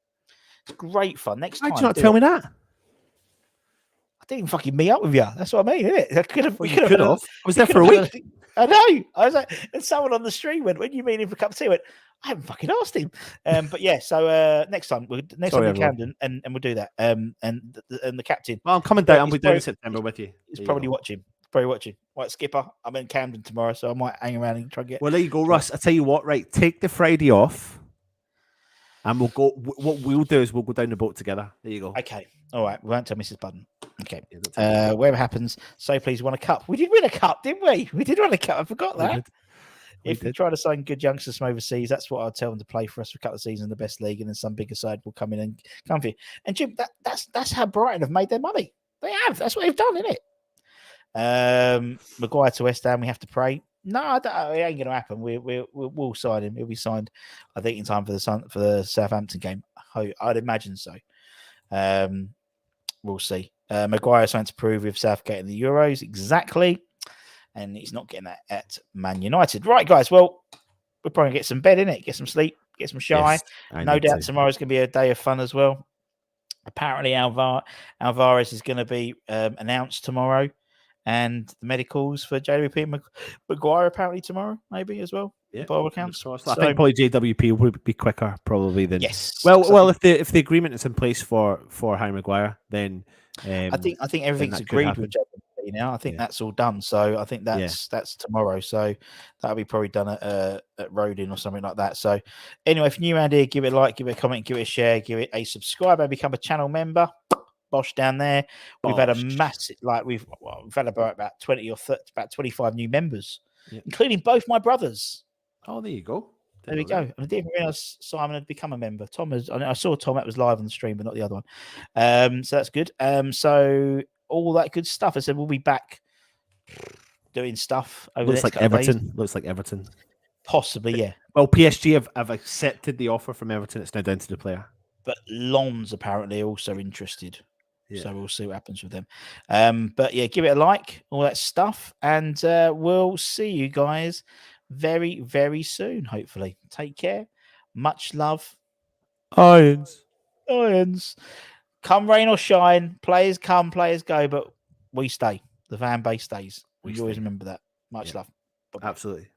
Speaker 1: It's great fun. Next time,
Speaker 2: why'd you not tell me that?
Speaker 1: I didn't even fucking meet up with you. That's what I mean, isn't it? I could have.
Speaker 2: I was there for a week.
Speaker 1: I know. I was like, and someone on the stream went, "When you meet him for a cup of tea?" I went, "I haven't fucking asked him." But yeah, so next time we're in Camden, and we'll do that. And the captain.
Speaker 2: Well, I'm coming down. I'll be down in September with you.
Speaker 1: He's probably watching. Right, Skipper. I'm in Camden tomorrow, so I might hang around and try and get.
Speaker 2: Well, there you go, Russ. I tell you what. Right, take the Friday off. And we'll go. What we'll do is we'll go down the boat together. There you go.
Speaker 1: Okay. All right. We won't tell Mrs. Budden. Okay. Whatever happens, so please won a cup. We did win a cup, didn't we? We did win a cup. I forgot that. If you try to sign good youngsters from overseas, that's what I'll tell them to play for us for a couple of seasons in the best league, and then some bigger side will come in and come for you. And Jim, that's how Brighton have made their money. They have. That's what they've done, isn't it? Maguire to West Ham. We have to pray. No, it ain't going to happen. We'll sign him. He'll be signed, I think, in time for the Southampton game. I'd imagine so. We'll see. Maguire something to prove with Southgate in the Euros, exactly, and he's not getting that at Man United. Right, guys. Well, we're probably gonna get some bed in it, get some sleep, get some shy. Yes, no doubt tomorrow's going to be a day of fun as well. Apparently, Alvarez is going to be announced tomorrow. And the medicals for JWP Maguire apparently tomorrow, maybe as well.
Speaker 2: Yeah,
Speaker 1: by all accounts.
Speaker 2: I think probably JWP would be quicker, probably than.
Speaker 1: Yes.
Speaker 2: Well, if the agreement is in place for Harry Maguire, then
Speaker 1: I think everything's agreed with JWP now. I think that's all done. So I think that's tomorrow. So that'll be probably done at Rodin or something like that. So anyway, if you're new around here, give it a like, give it a comment, give it a share, give it a subscribe, and become a channel member. Bosh down there. We've had a massive, we've had about 20 or 30, about 25 new members, including both my brothers.
Speaker 2: Oh, there you go.
Speaker 1: There we go. And I didn't realize Simon had become a member. I saw Tom. That was live on the stream, but not the other one. So that's good. So all that good stuff. I said we'll be back doing stuff over
Speaker 2: Looks like Everton. Looks like Everton.
Speaker 1: Possibly, yeah.
Speaker 2: Well, PSG have accepted the offer from Everton. It's now down to the player.
Speaker 1: But Lons apparently also interested. Yeah. So we'll see what happens with them. But yeah, give it a like, all that stuff. And we'll see you guys very, very soon, hopefully. Take care. Much love.
Speaker 2: Irons.
Speaker 1: Come rain or shine. Players come, players go, but we stay. The fan base stays. We always remember that. Much love. Bye-bye.
Speaker 2: Absolutely.